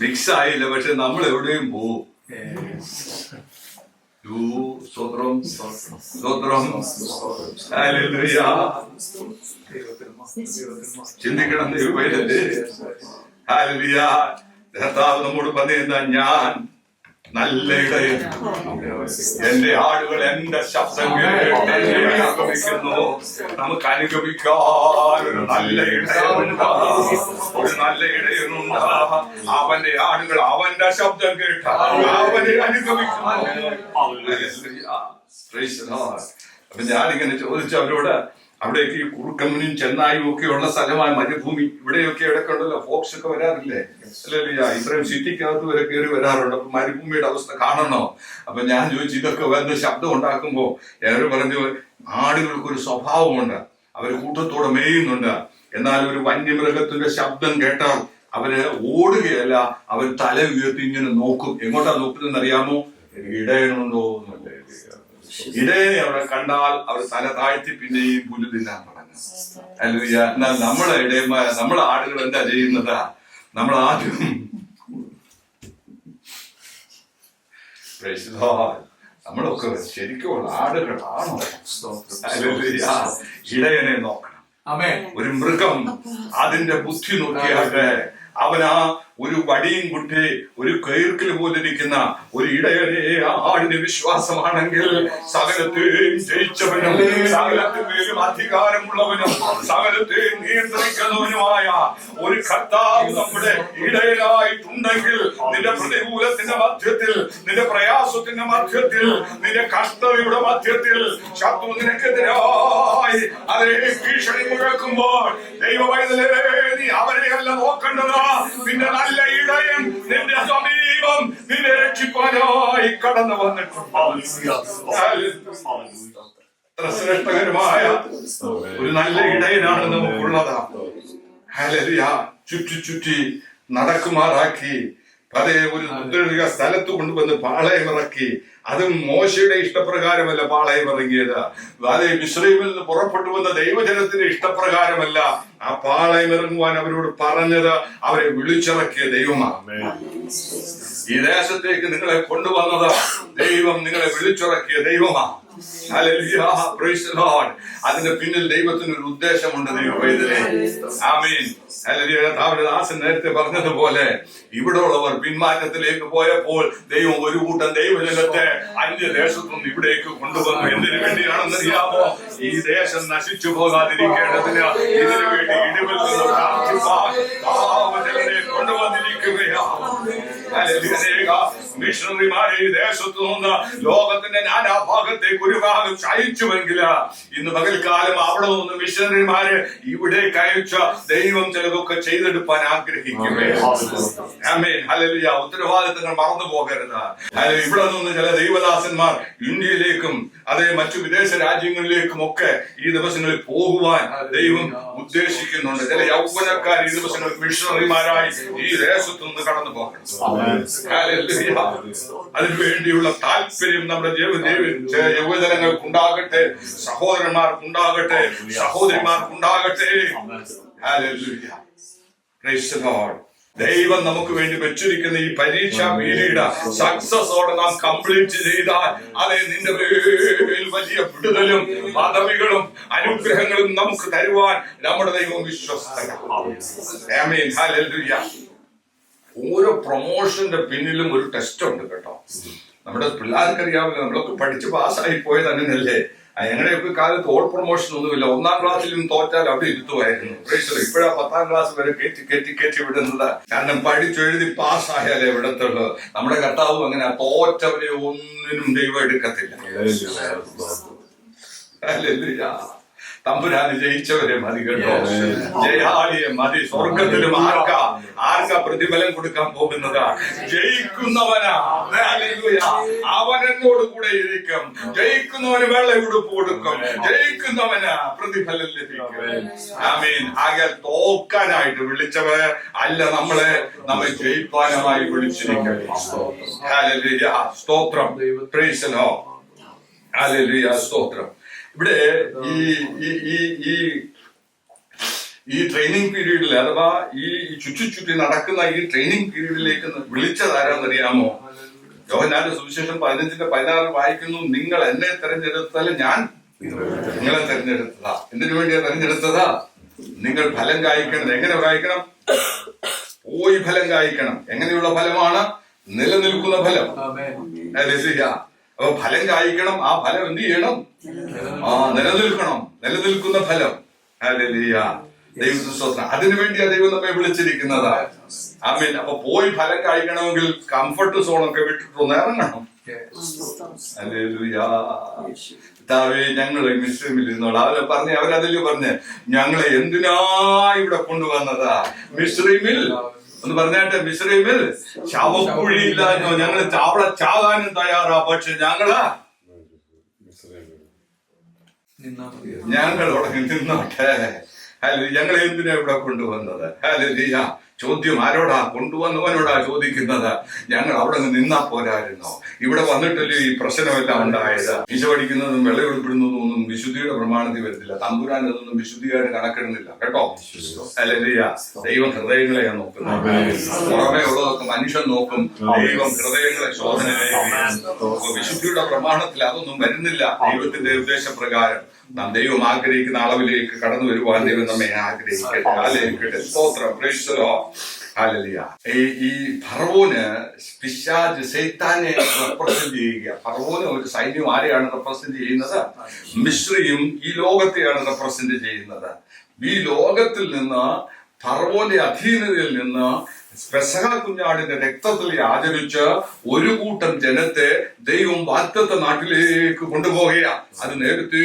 മിക്സ് ആയില്ല. പക്ഷെ നമ്മൾ എവിടെയും പോവും. സ്തോത്രം സ്തോത്രം. ഹല്ലേലൂയ. ചിന്തിക്കണം ദൈവമേ. ഹല്ലേലൂയ. കർത്താവ് നമ്മോട് പറയുന്ന, ഞാൻ നല്ല ഇടയൻ, എന്റെ ആടുകൾ എന്റെ ശബ്ദം കേട്ട് അനുഗമിക്കുന്നു. നമുക്ക് അനുഗമിക്കാൻ ഒരു നല്ല ഇടയനുണ്ട്. ഒരു നല്ല ഇടയനുണ്ട്. അവന്റെ ആടുകൾ അവന്റെ ശബ്ദം കേട്ട് അവനെ അനുഗമിക്കുന്നു. അപ്പൊ ഞാനിങ്ങനെ ചോദിച്ചു അവരോട്, അവിടേക്ക് ഈ കുറുക്കമ്മനും ചെന്നായും ഒക്കെ ഉള്ള സ്ഥലമായ മരുഭൂമി, ഇവിടെയൊക്കെ ഇടയ്ക്ക് ഉണ്ടല്ലോ ഫോക്സ് ഒക്കെ വരാറില്ലേ? അല്ലല്ല, ഇത്രയും സിറ്റിക്കകത്ത് വരെ കയറി വരാറുണ്ട്. അപ്പൊ മരുഭൂമിയുടെ അവസ്ഥ കാണണോ? അപ്പൊ ഞാൻ ചോദിച്ചു, ഇതൊക്കെ വന്ന് ശബ്ദം ഉണ്ടാക്കുമ്പോ അവർ പറഞ്ഞു, ആടുകൾക്കൊരു സ്വഭാവമുണ്ട്. അവര് കൂട്ടത്തോടെ മേയുന്നുണ്ട്. എന്നാൽ ഒരു വന്യമൃഗത്തിന്റെ ശബ്ദം കേട്ടാൽ അവര് ഓടുകയല്ല, അവർ തല ഉയർത്തി ഇങ്ങനെ നോക്കും. എങ്ങോട്ടാ നോക്കുന്നതെന്ന് അറിയാമോ? ഇടയനുണ്ടോ എന്നല്ലേ. ഇടയനെ അവിടെ കണ്ടാൽ അവർ തല താഴ്ത്തി പിന്നെയും പുല്ല് തിന്നാൻ പറഞ്ഞു. അല്ലെ, എന്നാൽ നമ്മളെ ഇടയന്മാർ, നമ്മളെ ആടുകൾ എന്താ ചെയ്യുന്നത്? നമ്മൾ ആദ്യം നമ്മളൊക്കെ ശരിക്കും ആടുകളാണോ? ഇടയനെ നോക്കണം. ഒരു മൃഗം അതിന്റെ ബുദ്ധി നോക്കിയാട്ടെ, അവനാ ഒരു വടിയും കുട്ടി ഒരു കയർക്കിൽ പോലിരിക്കുന്ന ഒരു ഇടയനെ ആടിന് വിശ്വാസമാണെങ്കിൽ സകലത്തെയും ജയിച്ചവനും സകലത്തിന്മേലും അധികാരമുള്ളവനും സകലത്തെയും നിയന്ത്രിക്കുന്നവനുമായ ഒരു കർത്താവ് നമ്മുടെ ഇടയനായിട്ടുണ്ടെങ്കിൽ, നിന്റെ പ്രതികൂലത്തിന്റെ മധ്യത്തിൽ, നിന്റെ പ്രയാസത്തിന്റെ മധ്യത്തിൽ, നിന്റെ കഷ്ടതയുടെ മധ്യത്തിൽ ശത്രു നിനക്കെതിരായി അതേ ഭീഷണി മുഴക്കുമ്പോൾ ദൈവവൈതലേ, നീ അവരെയല്ല നോക്കേണ്ടത്. നിന്റെ നല്ല ഇടയൻ നിന്റെ സമീപം നിന്നെ രക്ഷിപ്പാനായി കടന്നു വന്നിട്ടുണ്ട്. ശ്രേഷ്ഠകരമായ ഒരു നല്ല ഇടയനാണ് നമുക്കുള്ളത്. ഹല്ലേലൂയ. ചുറ്റി നടക്കുമാറാക്കി അതേ ഒരു ദുർഗ സ്ഥലത്ത് കൊണ്ടുവന്ന് പാളയമിറക്കി. അതും മോശയുടെ ഇഷ്ടപ്രകാരമല്ല പാളയം ഇറങ്ങിയത്. അതേ മിസ്രൈമിൽ നിന്ന് പുറപ്പെട്ടു വന്ന ദൈവജനത്തിന്റെ ഇഷ്ടപ്രകാരമല്ല ആ പാളയം ഇറങ്ങുവാൻ അവരോട് പറഞ്ഞത്. അവരെ വിളിച്ചിറക്കിയ ദൈവമാണ്. ഈ ദേശത്തേക്ക് നിങ്ങളെ കൊണ്ടുവന്നത് ദൈവം, നിങ്ങളെ വിളിച്ചിറക്കിയ ദൈവമാണ്. അതിന്റെ പിന്നിൽ ദൈവത്തിന് ഒരു ഉദ്ദേശമുണ്ട്. ദൈവവൈതലേ, ആമേൻ. ദാസൻ നേരത്തെ പറഞ്ഞതുപോലെ ഇവിടെ ഉള്ളവർ പിന്മാറ്റത്തിലേക്ക് പോയപ്പോൾ ദൈവം ഒരു കൂട്ടം ദൈവജനത്തെ അന്യദേശത്തുനിന്ന് ഇവിടേക്ക് കൊണ്ടുവന്നു. എന്തിനു വേണ്ടിയാണെന്നറിയാമോ? ഈ ദേശം നശിച്ചു പോകാതിരിക്കേണ്ടതിന്, ഇതിനു വേണ്ടി ഇടിവിൽ നിന്ന് പ്രാർത്ഥിപ്പാൻ പാവജനനെ കൊണ്ടുവന്നിരിക്കുകയാണ്. മിഷണറിമാരെ ഈ ദേശത്തു നിന്ന് ലോകത്തിന്റെ നാനാഭാഗത്തേക്ക് ഒരു ഭാഗം അയച്ചുവെങ്കിൽ ഇന്ന് പകൽക്കാലം അവിടെ നിന്ന് മിഷണറിമാരെ ഇവിടേക്ക് അയച്ച ദൈവം ചിലതൊക്കെ ചെയ്തെടുപ്പാൻ ആഗ്രഹിക്കുകയാണ്. ഹല്ലേലൂയ. ഉത്തരവാദിത്തങ്ങൾ മറന്നു പോകരുത്. ഇവിടെ നിന്ന് ചില ദൈവദാസന്മാർ ഇന്ത്യയിലേക്കും അതേ മറ്റു വിദേശ രാജ്യങ്ങളിലേക്കും ഒക്കെ ഈ ദിവസങ്ങളിൽ പോകുവാൻ ദൈവം ഉദ്ദേശിക്കുന്നുണ്ട്. ചില യൗവനക്കാർ ഈ ദിവസങ്ങളിൽ മിഷണറിമാരായി ഈ ദേശത്തു നിന്ന് കടന്നു പോകണം. അതിനുവേണ്ടിയുള്ള താല്പര്യം നമ്മുടെ യുവജനങ്ങൾക്കുണ്ടാകട്ടെ, സഹോദരന്മാർക്കുണ്ടാകട്ടെ, സഹോദരിമാർക്കുണ്ടാകട്ടെ. ദൈവം നമുക്ക് വേണ്ടി വെച്ചിരിക്കുന്ന ഈ പരീക്ഷ പീരീഡ് സക്സസോടെ നാം കംപ്ലീറ്റ് ചെയ്താൽ അതെ നിന്റെ വലിയ വിടുതലും പദവികളും അനുഗ്രഹങ്ങളും നമുക്ക് തരുവാൻ നമ്മുടെ ദൈവം വിശ്വസ്തനാണ്. ഓരോ പ്രൊമോഷന്റെ പിന്നിലും ഒരു ടെസ്റ്റ് ഉണ്ട് കേട്ടോ. നമ്മുടെ പിള്ളേർക്കറിയാവില്ല, നമ്മളൊക്കെ പഠിച്ച് പാസ്സായി പോയത് അങ്ങനെയല്ലേ. ഞങ്ങളുടെയൊക്കെ കാലത്ത് ഓൾ പ്രൊമോഷൻ ഒന്നുമില്ല. 1ാം ക്ലാസ്സിലും തോറ്റാൽ അവിടെ ഇരുത്തുമായിരുന്നു. ഇപ്പോഴാ 10ാം ക്ലാസ് വരെ കയറ്റി വിടുന്നത്. കാരണം പഠിച്ചെഴുതി പാസ്സായാലേ വിടത്തുള്ളൂ. നമ്മുടെ കർത്താവും അങ്ങനെ തോറ്റവരെ ഒന്നിനും ദൈവം എടുക്കത്തില്ല. തമ്പുരാന് ജയിച്ചവരെ മതി കേട്ടോ. ജയാളിയെ മതി. സ്വർഗത്തിലും ആർക്കാ പ്രതിഫലം കൊടുക്കാൻ പോകുന്നത്? ജയിക്കുന്നവനാ. ഹല്ലേലൂയ. അവൻ എന്നോട് കൂടെ ഇരിക്കും. ജയിക്കുന്നവന് വെള്ള ഉടുപ്പ് കൊടുക്കും. ജയിക്കുന്നവന് പ്രതിഫലം ലഭിക്കും. ആമേൻ. ആകെ തോക്കാനായിട്ട് വിളിച്ചവർ അല്ല, നമ്മെ ജയിപ്പാനുമായി വിളിച്ചിരിക്കും. ഹല്ലേലൂയ. സ്തോത്രം. Praise the Lord. ഹല്ലേലൂയ. സ്തോത്രം. ഇവിടെ ഈ ട്രെയിനിങ് പീരീഡിൽ, അഥവാ ഈ ചുറ്റി നടക്കുന്ന ഈ ട്രെയിനിങ് പീരീഡിലേക്ക് വിളിച്ചത് ആരാന്നറിയാമോ? യോഹന്നാന്റെ സുവിശേഷം 15:16 വായിക്കുന്നു, നിങ്ങൾ എന്നെ തെരഞ്ഞെടുത്താൽ ഞാൻ നിങ്ങളെ തെരഞ്ഞെടുത്തതാ. എന്തിനു വേണ്ടിയാ തെരഞ്ഞെടുത്തതാ? നിങ്ങൾ ഫലം കായ്ക്കണം. എങ്ങനെ കായ്ക്കണം? പോയി ഫലം കായ്ക്കണം. എങ്ങനെയുള്ള ഫലമാണ്? നിലനിൽക്കുന്ന ഫലം. അപ്പൊ ഫലം കായ്ക്കണം. ആ ഫലം എന്ത് ചെയ്യണം? നിലനിൽക്കണം. നിലനിൽക്കുന്ന ഫലം. ഹല്ലേലൂയ. ദൈവത്തിന് സ്തോത്രം. അതിനുവേണ്ടിയാ ദൈവം നമ്മെ വിളിച്ചിരിക്കുന്നത്. ആമേൻ. അപ്പൊ പോയി ഫലം കായ്ക്കണമെങ്കിൽ കംഫർട്ട് സോണൊക്കെ വിട്ടിട്ടൊന്ന് ഇറങ്ങണം. ഹല്ലേലൂയ. കർത്താവേ, ഞങ്ങളെ മിശ്രമിൽ ഇരുന്നോളാം. അവരതില് പറഞ്ഞ് ഞങ്ങളെ എന്തിനാ ഇവിടെ കൊണ്ടുവന്നതാ? മിശ്രമിൽ ഒന്ന് പറഞ്ഞാട്ടെ, മിശ്രമിൽ ശവക്കുഴിയില്ലാഞ്ഞോ? ഞങ്ങള് അവിടെ ചാകാനും തയ്യാറാ. പക്ഷെ ഞങ്ങള് അവിടെ നിന്നോട്ടെ. ഹല്ലേലൂയ. ഞങ്ങളെ എന്തിനാ ഇവിടെ കൊണ്ടുവന്നത്? ഹല്ലേലൂയ. ചോദ്യം ആരോടാ? കൊണ്ടുവന്നവനോടാ ചോദിക്കുന്നത്. ഞങ്ങൾ അവിടെ നിന്നാ പോരായിരുന്നോ? ഇവിടെ വന്നിട്ടല്ലേ ഈ പ്രശ്നമെല്ലാം ഉണ്ടായത്. ഈശ പഠിക്കുന്നതും വെള്ളയൊളിപ്പെടുന്നതും ഒന്നും വിശുദ്ധിയുടെ പ്രമാണത്തിൽ വരത്തില്ല. തമ്പുരാൻ അതൊന്നും വിശുദ്ധിയായിട്ട് കണക്കിടുന്നില്ല കേട്ടോ. ഹല്ലേലൂയ. ദൈവം ഹൃദയങ്ങളെയാ നോക്കുന്നത്. പുറമേ ഉള്ളതൊക്കെ മനുഷ്യൻ നോക്കും. ദൈവം ഹൃദയങ്ങളെ ശോധനയിലേക്ക്. വിശുദ്ധിയുടെ പ്രമാണത്തിൽ അതൊന്നും വരുന്നില്ല. ദൈവത്തിന്റെ ഉദ്ദേശപ്രകാരം നാം ദൈവം ആഗ്രഹിക്കുന്ന അളവിലേക്ക് കടന്നു വരുവാൻ ദൈവം നമ്മെ ആഗ്രഹിക്കട്ടെ. ഹല്ലേലൂയ. സ്തോത്രം. Praise the Lord. ഹല്ലേലൂയ. ഈ ഫറവോന് പിശാച് സൈത്താനെ റെപ്രസെന്റ് ചെയ്യുക. ഫറവോന് ഒരു സൈന്യം ആരെയാണ് റെപ്രസെന്റ് ചെയ്യുന്നത്? മിശ്രയും ഈ ലോകത്തെയാണ് റെപ്രസെന്റ് ചെയ്യുന്നത്. ഈ ലോകത്തിൽ നിന്ന്, ഫറവോന്റെ അധീനതയിൽ നിന്ന് പെസഹ കുഞ്ഞാടിന്റെ രക്തത്തിൽ ആചരിച്ച് ഒരു കൂട്ടം ജനത്തെ ദൈവം വാഗ്ദത്ത നാട്ടിലേക്ക് കൊണ്ടുപോവുക. അത് നേരത്തെ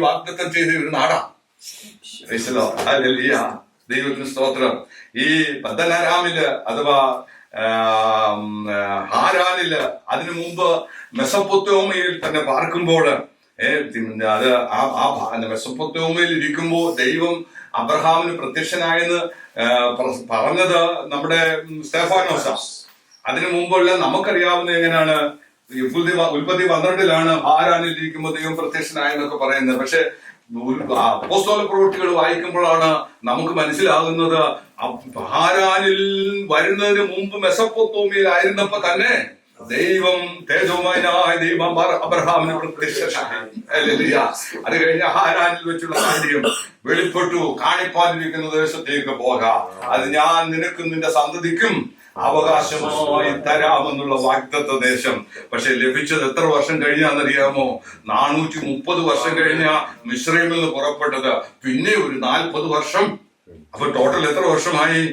വാഗ്ദത്തം ചെയ്ത ഒരു നാടാ. ഹല്ലേലൂയ. ദൈവത്തിന് സ്തോത്രം. ഈ പദ്ദൻഅരാമില് അഥവാ ഹാരാനില്, അതിനു മുമ്പ് മെസൊപ്പൊത്താമിയയിൽ തന്നെ പാർക്കുമ്പോൾ, അത് മെസൊപ്പൊത്താമിയയിൽ ഇരിക്കുമ്പോ ദൈവം അബ്രഹാമിന് പ്രത്യക്ഷനായെന്ന് പറഞ്ഞത് നമ്മുടെ സ്തെഫാനോസാ. അതിനു മുമ്പുള്ള നമുക്കറിയാവുന്ന എങ്ങനെയാണ്? ഉൽപ്പത്തി 12 ഹാരാനിൽ ഇരിക്കുമ്പോൾ ദൈവം പ്രത്യക്ഷനായെന്നൊക്കെ പറയുന്നത്. പക്ഷെ അപ്പോസ്തല പ്രവൃത്തികൾ വായിക്കുമ്പോഴാണ് നമുക്ക് മനസ്സിലാകുന്നത് ഹാരാനിൽ വരുന്നതിന് മുമ്പ് മെസൊപ്പൊത്താമിയയിൽ ആയിരുന്നപ്പോ തന്നെ ദൈവം തേജോമയനായ ദൈവം അബ്രഹാമിന് പ്രത്യക്ഷനായി. ഹല്ലേലൂയ. അത് കഴിഞ്ഞ ഹാരാനിൽ വെച്ചുള്ള കാര്യം വെളിപ്പെട്ടു. കാണിപ്പാനിരിക്കുന്ന ദേശത്തേക്ക് പോകാം. അത് ഞാൻ നിനക്കും നിന്റെ സന്തതിക്കും അവകാശമായി തരാമെന്നുള്ള വാഗ്ദത്ത ദേശം. പക്ഷെ ലഭിച്ചത് എത്ര വർഷം കഴിഞ്ഞാന്നറിയാമോ? 430 വർഷം കഴിഞ്ഞ മിസ്രൈമിൽ നിന്ന് പുറപ്പെട്ടത്. പിന്നെ ഒരു 40 വർഷം. അപ്പൊ ടോട്ടൽ എത്ര വർഷമായി?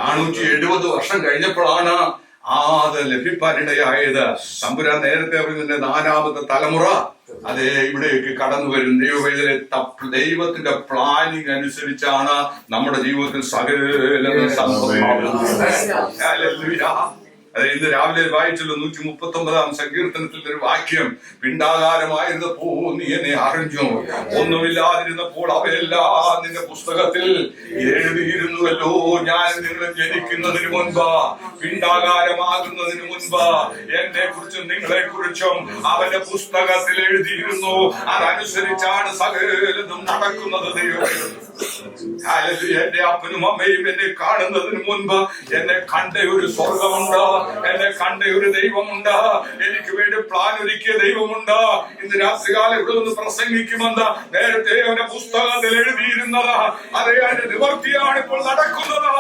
470 വർഷം കഴിഞ്ഞപ്പോഴാണ് അത് ലഭിപ്പാനിടയായത്. തമ്പുരാൻ നേരത്തെ പറയുന്നതിന്റെ 4ാമത്തെ തലമുറ അതേ ഇവിടേക്ക് കടന്നു വരും. ദൈവത്തിന്റെ പ്ലാനിങ് അനുസരിച്ചാണ് നമ്മുടെ ജീവിതത്തിൽ സകലതും സംഭവിക്കുന്നത്. ഇന്ന് രാവിലെ വായിച്ചല്ലോ 139 സങ്കീർത്തനത്തിൽ ഒരു വാക്യം. പിണ്ടാകാരമായിരുന്നപ്പോ നീ എന്നെ അറിഞ്ഞു, ഒന്നുമില്ലാതിരുന്നപ്പോൾ അവയെല്ലാം നിന്റെ പുസ്തകത്തിൽ എഴുതിയിരുന്നുവല്ലോ. ഞാൻ നിങ്ങൾ ജനിക്കുന്നതിന് മുൻപ്, പിണ്ടാകാരമാകുന്നതിന് മുൻപ് എന്നെ കുറിച്ചും നിങ്ങളെ കുറിച്ചും അവന്റെ പുസ്തകത്തിൽ എഴുതിയിരുന്നു. അതനുസരിച്ചാണ് സകലതും നടക്കുന്നത്. ദൈവം എന്റെ അപ്പനും അമ്മയും എന്നെ കാണുന്നതിന് മുൻപ് എന്നെ കണ്ട ഒരു സ്വർഗമുണ്ട്, എന്നെ കണ്ട ഒരു ദൈവമുണ്ട്, എനിക്ക് വേണ്ടി പ്ലാൻ ഒരുക്കിയ ദൈവമുണ്ട്. ഇന്ന് രാത്രികാലം ഇവിടെ നിന്ന് പ്രസംഗിക്കുമെന്ന് നേരത്തെ അവന്റെ പുസ്തകത്തിൽ എഴുതിയിരുന്നത് അതേ അതിന്റെ നിവർത്തിയാണ് ഇപ്പോൾ നടക്കുന്നത്.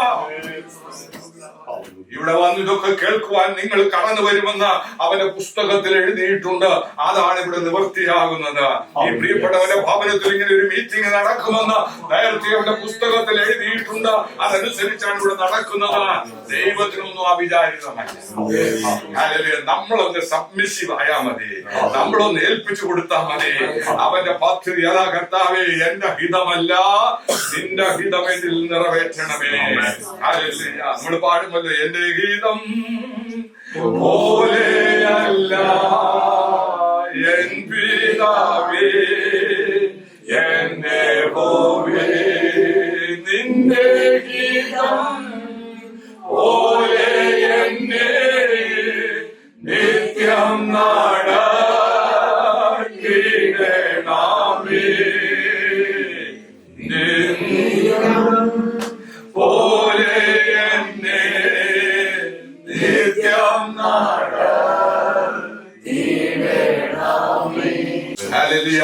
ഇവിടെ വന്ന് ഇതൊക്കെ കേൾക്കുവാൻ നിങ്ങൾ കടന്നു വരുമെന്ന് അവന്റെ പുസ്തകത്തിൽ എഴുതിയിട്ടുണ്ട്. അതാണ് ഇവിടെ നിവൃത്തിയാകുന്നത്. ഈ പ്രിയപ്പെട്ടവന്റെ ഭവനത്തിൽ ഇങ്ങനെ ഒരു മീറ്റിംഗ് നടക്കുമെന്ന് നേരത്തെ അവന്റെ പുസ്തകത്തിൽ എഴുതിയിട്ടുണ്ട്. അതനുസരിച്ചാണ് ഇവിടെ നടക്കുന്നത്. ദൈവത്തിനൊന്നും അവിചാരിതമല്ല. നമ്മളൊന്ന് സബ്മിസീവ് ആയാൽ മതി, നമ്മളൊന്ന് ഏൽപ്പിച്ചു കൊടുത്താൽ മതി. അവന്റെ പദ്ധതി അതാ, കർത്താവേ എന്റെ ഹിതമല്ല നിന്റെ ഹിതം എന്നിൽ നിറവേറ്റണമേ. നമ്മൾ പാടുമല്ലോ, എന്റെ ഗീതം പോലെയല്ല എൻ പിതാവേ എന്റെ യഹോവേ, നിന്റെ ഗീതം പോലെ എന്നെ നിത്യം നടത്തിയിടണമേ. പോലെ എന്നെ നിത്യം നടത്തിയിടണമേ. ഹല്ലേലൂയ.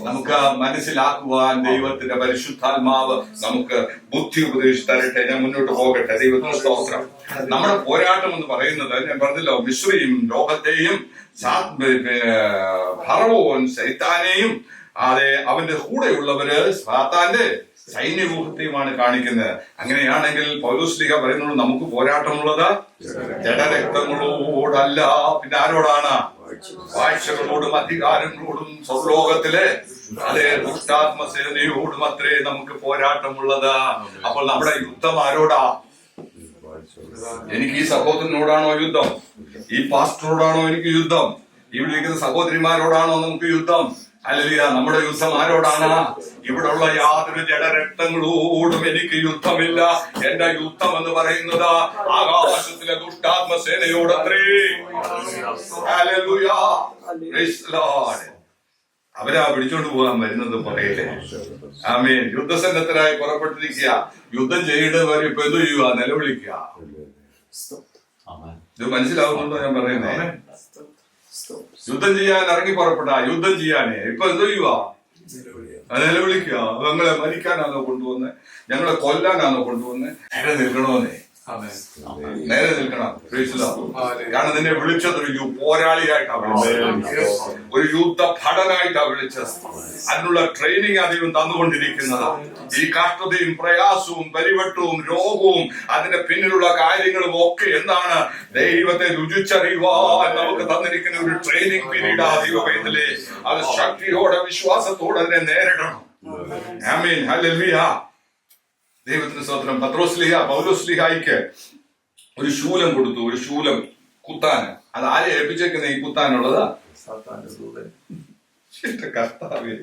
നമുക്ക് മനസ്സിലാക്കുവാൻ ദൈവത്തിന്റെ പരിശുദ്ധാത്മാവ് നമുക്ക് ബുദ്ധി ഉപദേശിച്ച് തരട്ടെ. ഞാൻ മുന്നോട്ട് പോകട്ടെ. ദൈവത്തിന്റെ സ്തോത്രം. നമ്മുടെ പോരാട്ടം എന്ന് പറയുന്നത്, ഞാൻ പറഞ്ഞല്ലോ, മിസ്രയും ലോകത്തെയും ഫറവോൻ സൈത്താനെയും അതെ അവന്റെ കൂടെയുള്ളവര് സാത്താന്റെ സൈന്യവ്യൂഹത്തെയുമാണ് കാണിക്കുന്നത്. അങ്ങനെയാണെങ്കിൽ പൗലോസ്ലീഹ പറയുന്നത് നമുക്ക് പോരാട്ടമുള്ളത് ജഡരക്തങ്ങളോടല്ല, പിന്നെ ആരോടാണ്? വാഴ്ചകളോടും അധികാരങ്ങളോടും സ്വർലോകത്തിലെ അതേ ദുഷ്ടാത്മസേനയോടും അത്രേ നമുക്ക് പോരാട്ടമുള്ളത്. അപ്പോൾ നമ്മുടെ യുദ്ധം ആരോടാ? എനിക്ക് ഈ സഹോദരനോടാണോ യുദ്ധം? ഈ പാസ്റ്ററോടാണോ എനിക്ക് യുദ്ധം? ഇവിടെ ഇരിക്കുന്ന സഹോദരിമാരോടാണോ നമുക്ക് യുദ്ധം? ഹല്ലേലൂയ. നമ്മുടെ യുദ്ധം ആരോടാണ്? ഇവിടെയുള്ള യാതൊരു ജഡരക്തങ്ങളോടും എനിക്ക് യുദ്ധമില്ല. എന്റെ യുദ്ധം എന്ന് പറയുന്നത് ആകാശത്തിലെ ദുഷ്ടാത്മസേനയോടത്രേ. ഹല്ലേലൂയ. Praise the Lord. അവരാ പിടിച്ചോണ്ട് പോകാൻ വരുന്നത് പറയില്ലേ? ആമേൻ. യുദ്ധസന്നദ്ധരായി പുറപ്പെട്ടിരിക്കുക. യുദ്ധം ചെയ്യേണ്ടവർ ഇപ്പൊ എന്ത് ചെയ്യുക? നിലവിളിക്കുക. ഇത് മനസ്സിലാവുന്നുണ്ടോ ഞാൻ പറയുന്നേ? യുദ്ധം ചെയ്യാൻ ഇറങ്ങി പുറപ്പെട്ട യുദ്ധം ചെയ്യാനേ ഇപ്പൊ എന്ത് ചെയ്യുക? നിലവിളിക്കുക. ഞങ്ങളെ മരിക്കാനാണോ കൊണ്ടുവന്ന്? ഞങ്ങളെ കൊല്ലാനാണോ കൊണ്ടുവന്ന്? നേരെ നിൽക്കണോന്നേ, നേരെ നിൽക്കണം. കാരണം നിന്നെ വിളിച്ചത് ഒരു പോരാളിയായിട്ടാ വിളിച്ചത്, ഒരു യുദ്ധ ഭടനായിട്ടാ വിളിച്ചത്. അതിനുള്ള ട്രെയിനിങ് അധികം തന്നുകൊണ്ടിരിക്കുന്നത്. ഈ കഷ്ടതയും പ്രയാസവും പരിവട്ടവും രോഗവും അതിന്റെ പിന്നിലുള്ള കാര്യങ്ങളും ഒക്കെ എന്താണ്? ദൈവത്തെ രുചിച്ചറിയുവാൻ നമുക്ക് തന്നിരിക്കുന്ന ഒരു ട്രെയിനിങ് പീരീഡ് ആ ദൈവവേദനയിലെ. അത് ശക്തിയോടെ വിശ്വാസത്തോടെ അതിനെ നേരിടണം. ആമേൻ. ഹല്ലേലൂയ. ദൈവത്തിന് സ്തോത്രം. പൗലോസ്ലീഹായിക്ക് ഒരു ശൂലം കൊടുത്തു, ഒരു ശൂലം കുത്താന്. അത് ആരെ ഏൽപ്പിച്ചേക്കുന്ന ഈ കുത്താനുള്ളത്? കർത്താവേ,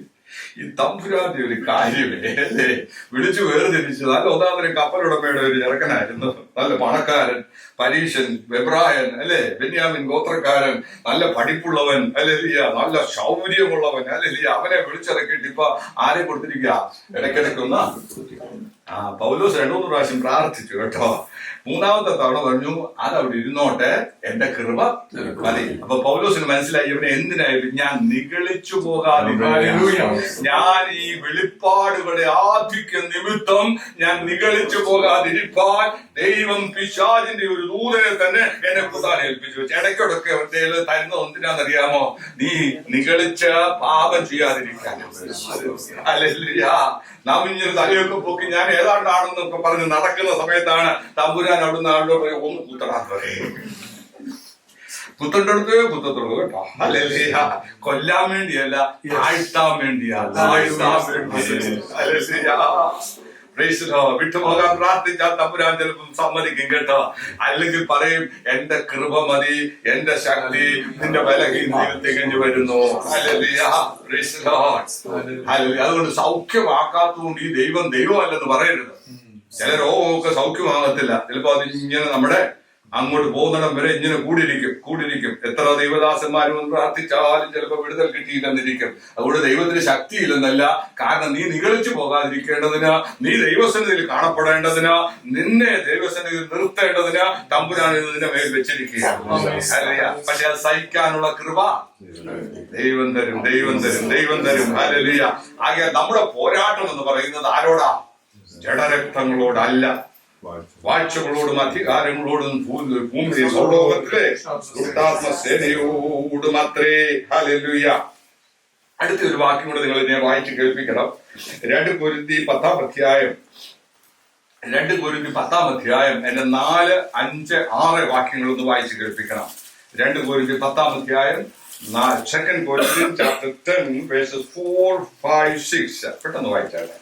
ഈ തമ്പുരാന്റെ ഒരു കാര്യമേ അല്ലേ? വിളിച്ചു വേർതിരിച്ചു. നല്ല ഒന്നാമതൊരു കപ്പലുടമയുടെ ഒരു ചെറുക്കനായിരുന്നു, നല്ല പണക്കാരൻ, പരീശൻ, വെബ്രായൻ അല്ലെ, ബെന്യാമിൻ ഗോത്രക്കാരൻ, നല്ല പഠിപ്പുള്ളവൻ അല്ലെ, നല്ല ശൗര്യമുള്ളവൻ അല്ലെ. അവനെ വിളിച്ചിറക്കിയിട്ട് ഇപ്പൊ ആരെ കൊടുത്തിരിക്കുക? ഇടയ്ക്കിടയ്ക്കൊന്ന പൗലോസ് 2-3 പ്രാവശ്യം പ്രാർത്ഥിച്ചു കേട്ടോ. 3ാമത്തെ തവണ പറഞ്ഞു അതവിടെ ഇരുന്നോട്ടെ, എന്റെ കൃപ മതി. അപ്പൊ പൗലോസിന് മനസ്സിലായി ഇവനെ എന്തിനായാലും ഞാൻ നിഗളിച്ചു പോകാതിരിക്കാൻ, ഞാൻ ഈ വെളിപ്പാടുകളുടെ ആധിക്യം നിമിത്തം ഞാൻ നിഗളിച്ചു പോകാതിരിക്കാൻ ദൈവം പിശാചിന്റെ ഒരു ദൂതനെ തന്നെ എന്നെ കുത്താൻ ഏൽപ്പിച്ചു. ഇടയ്ക്കൊടൊക്കെ തരുന്നത് എന്തിനാണെന്നറിയാമോ? നീ നിഗളിച്ച് പാപം ചെയ്യാതിരിക്കാൻ. അല്ലേലൂയ. നാം ഇങ്ങനെ തലയൊക്കെ പൊക്കി ഞാൻ ഏതാണ്ടാണെന്നൊക്കെ പറഞ്ഞ് നടക്കുന്ന സമയത്താണ് തമ്പുരാൻ അവിടുന്ന് ആളുടെ പറയും ഒന്ന് കുത്തടാൻ പറയും. കുത്തണ്ടടുത്ത് കുത്തത്തുള്ളൂ കേട്ടോ. അല്ലേലൂയ. കൊല്ലാൻ വേണ്ടിയല്ല, താഴ്ത്താൻ വേണ്ടിയാ. വിട്ടുപോകാൻ പ്രാർത്ഥിച്ചാൽ തമ്പുരാൻ ചിലപ്പം സമ്മതിക്കും കേട്ടോ. അല്ലെങ്കിൽ പറയും എന്റെ കൃപ മതി, എന്റെ ശക്തി നിന്റെ ബലഹീനതയിൽ തികഞ്ഞു വരുന്നു. അതുകൊണ്ട് സൗഖ്യമാക്കാത്തതുകൊണ്ട് ഈ ദൈവമല്ലെന്ന് പറയരുത്. ചില രോഗമൊക്കെ സൗഖ്യമാകത്തില്ല. ചിലപ്പോ അതിങ്ങനെ നമ്മുടെ അങ്ങോട്ട് പോകുന്നിടം വരെ ഇങ്ങനെ കൂടിയിരിക്കും. എത്ര ദൈവദാസന്മാരും പ്രാർത്ഥിച്ചാലും ചിലപ്പോൾ വിടുതൽ കിട്ടിയില്ലെന്നിരിക്കും. അതുകൊണ്ട് ദൈവത്തിന് ശക്തിയില്ലെന്നല്ല, കാരണം നീ നിഗളിച്ചു പോകാതിരിക്കേണ്ടതിന്, നീ ദൈവസന്നിധിയിൽ കാണപ്പെടേണ്ടതിന്, നിന്നെ ദൈവസന്നിധിയിൽ നിർത്തേണ്ടതിന് തമ്പുരാൻ നിന്റെ മേൽ വെച്ചിരിക്കുകയാണ്. പക്ഷെ അത് സഹിക്കാനുള്ള കൃപ ദൈവം തരും. ഹല്ലേലൂയ. ആകെ നമ്മുടെ പോരാട്ടം എന്ന് പറയുന്നത് ആരോടാ? ജഡരക്തങ്ങളോടല്ല. വാഴ്ചകളോടും അധികാരങ്ങളോടും ഭൂമിയിലെ സ്വർലോകത്തിലെ ദുഷ്ടാത്മസേനയോടും അത്രേ. ഹല്ലേലൂയ. അടുത്ത ഒരു വാക്യം കൂടെ നിങ്ങൾ ഞാൻ വായിച്ച് കേൾപ്പിക്കണം. 2 കൊരിന്ത്യർ 10-ാം അധ്യായം എന്റെ 4, 5, 6 വാക്യങ്ങളൊന്ന് വായിച്ച് കേൾപ്പിക്കണം. 2 കൊരിന്ത്യർ 10-ാം അധ്യായം 2 കൊരിന്ത്യർ chapter 10 verses 4, 5, 6 പെട്ടെന്ന് വായിച്ചാട്ടെ.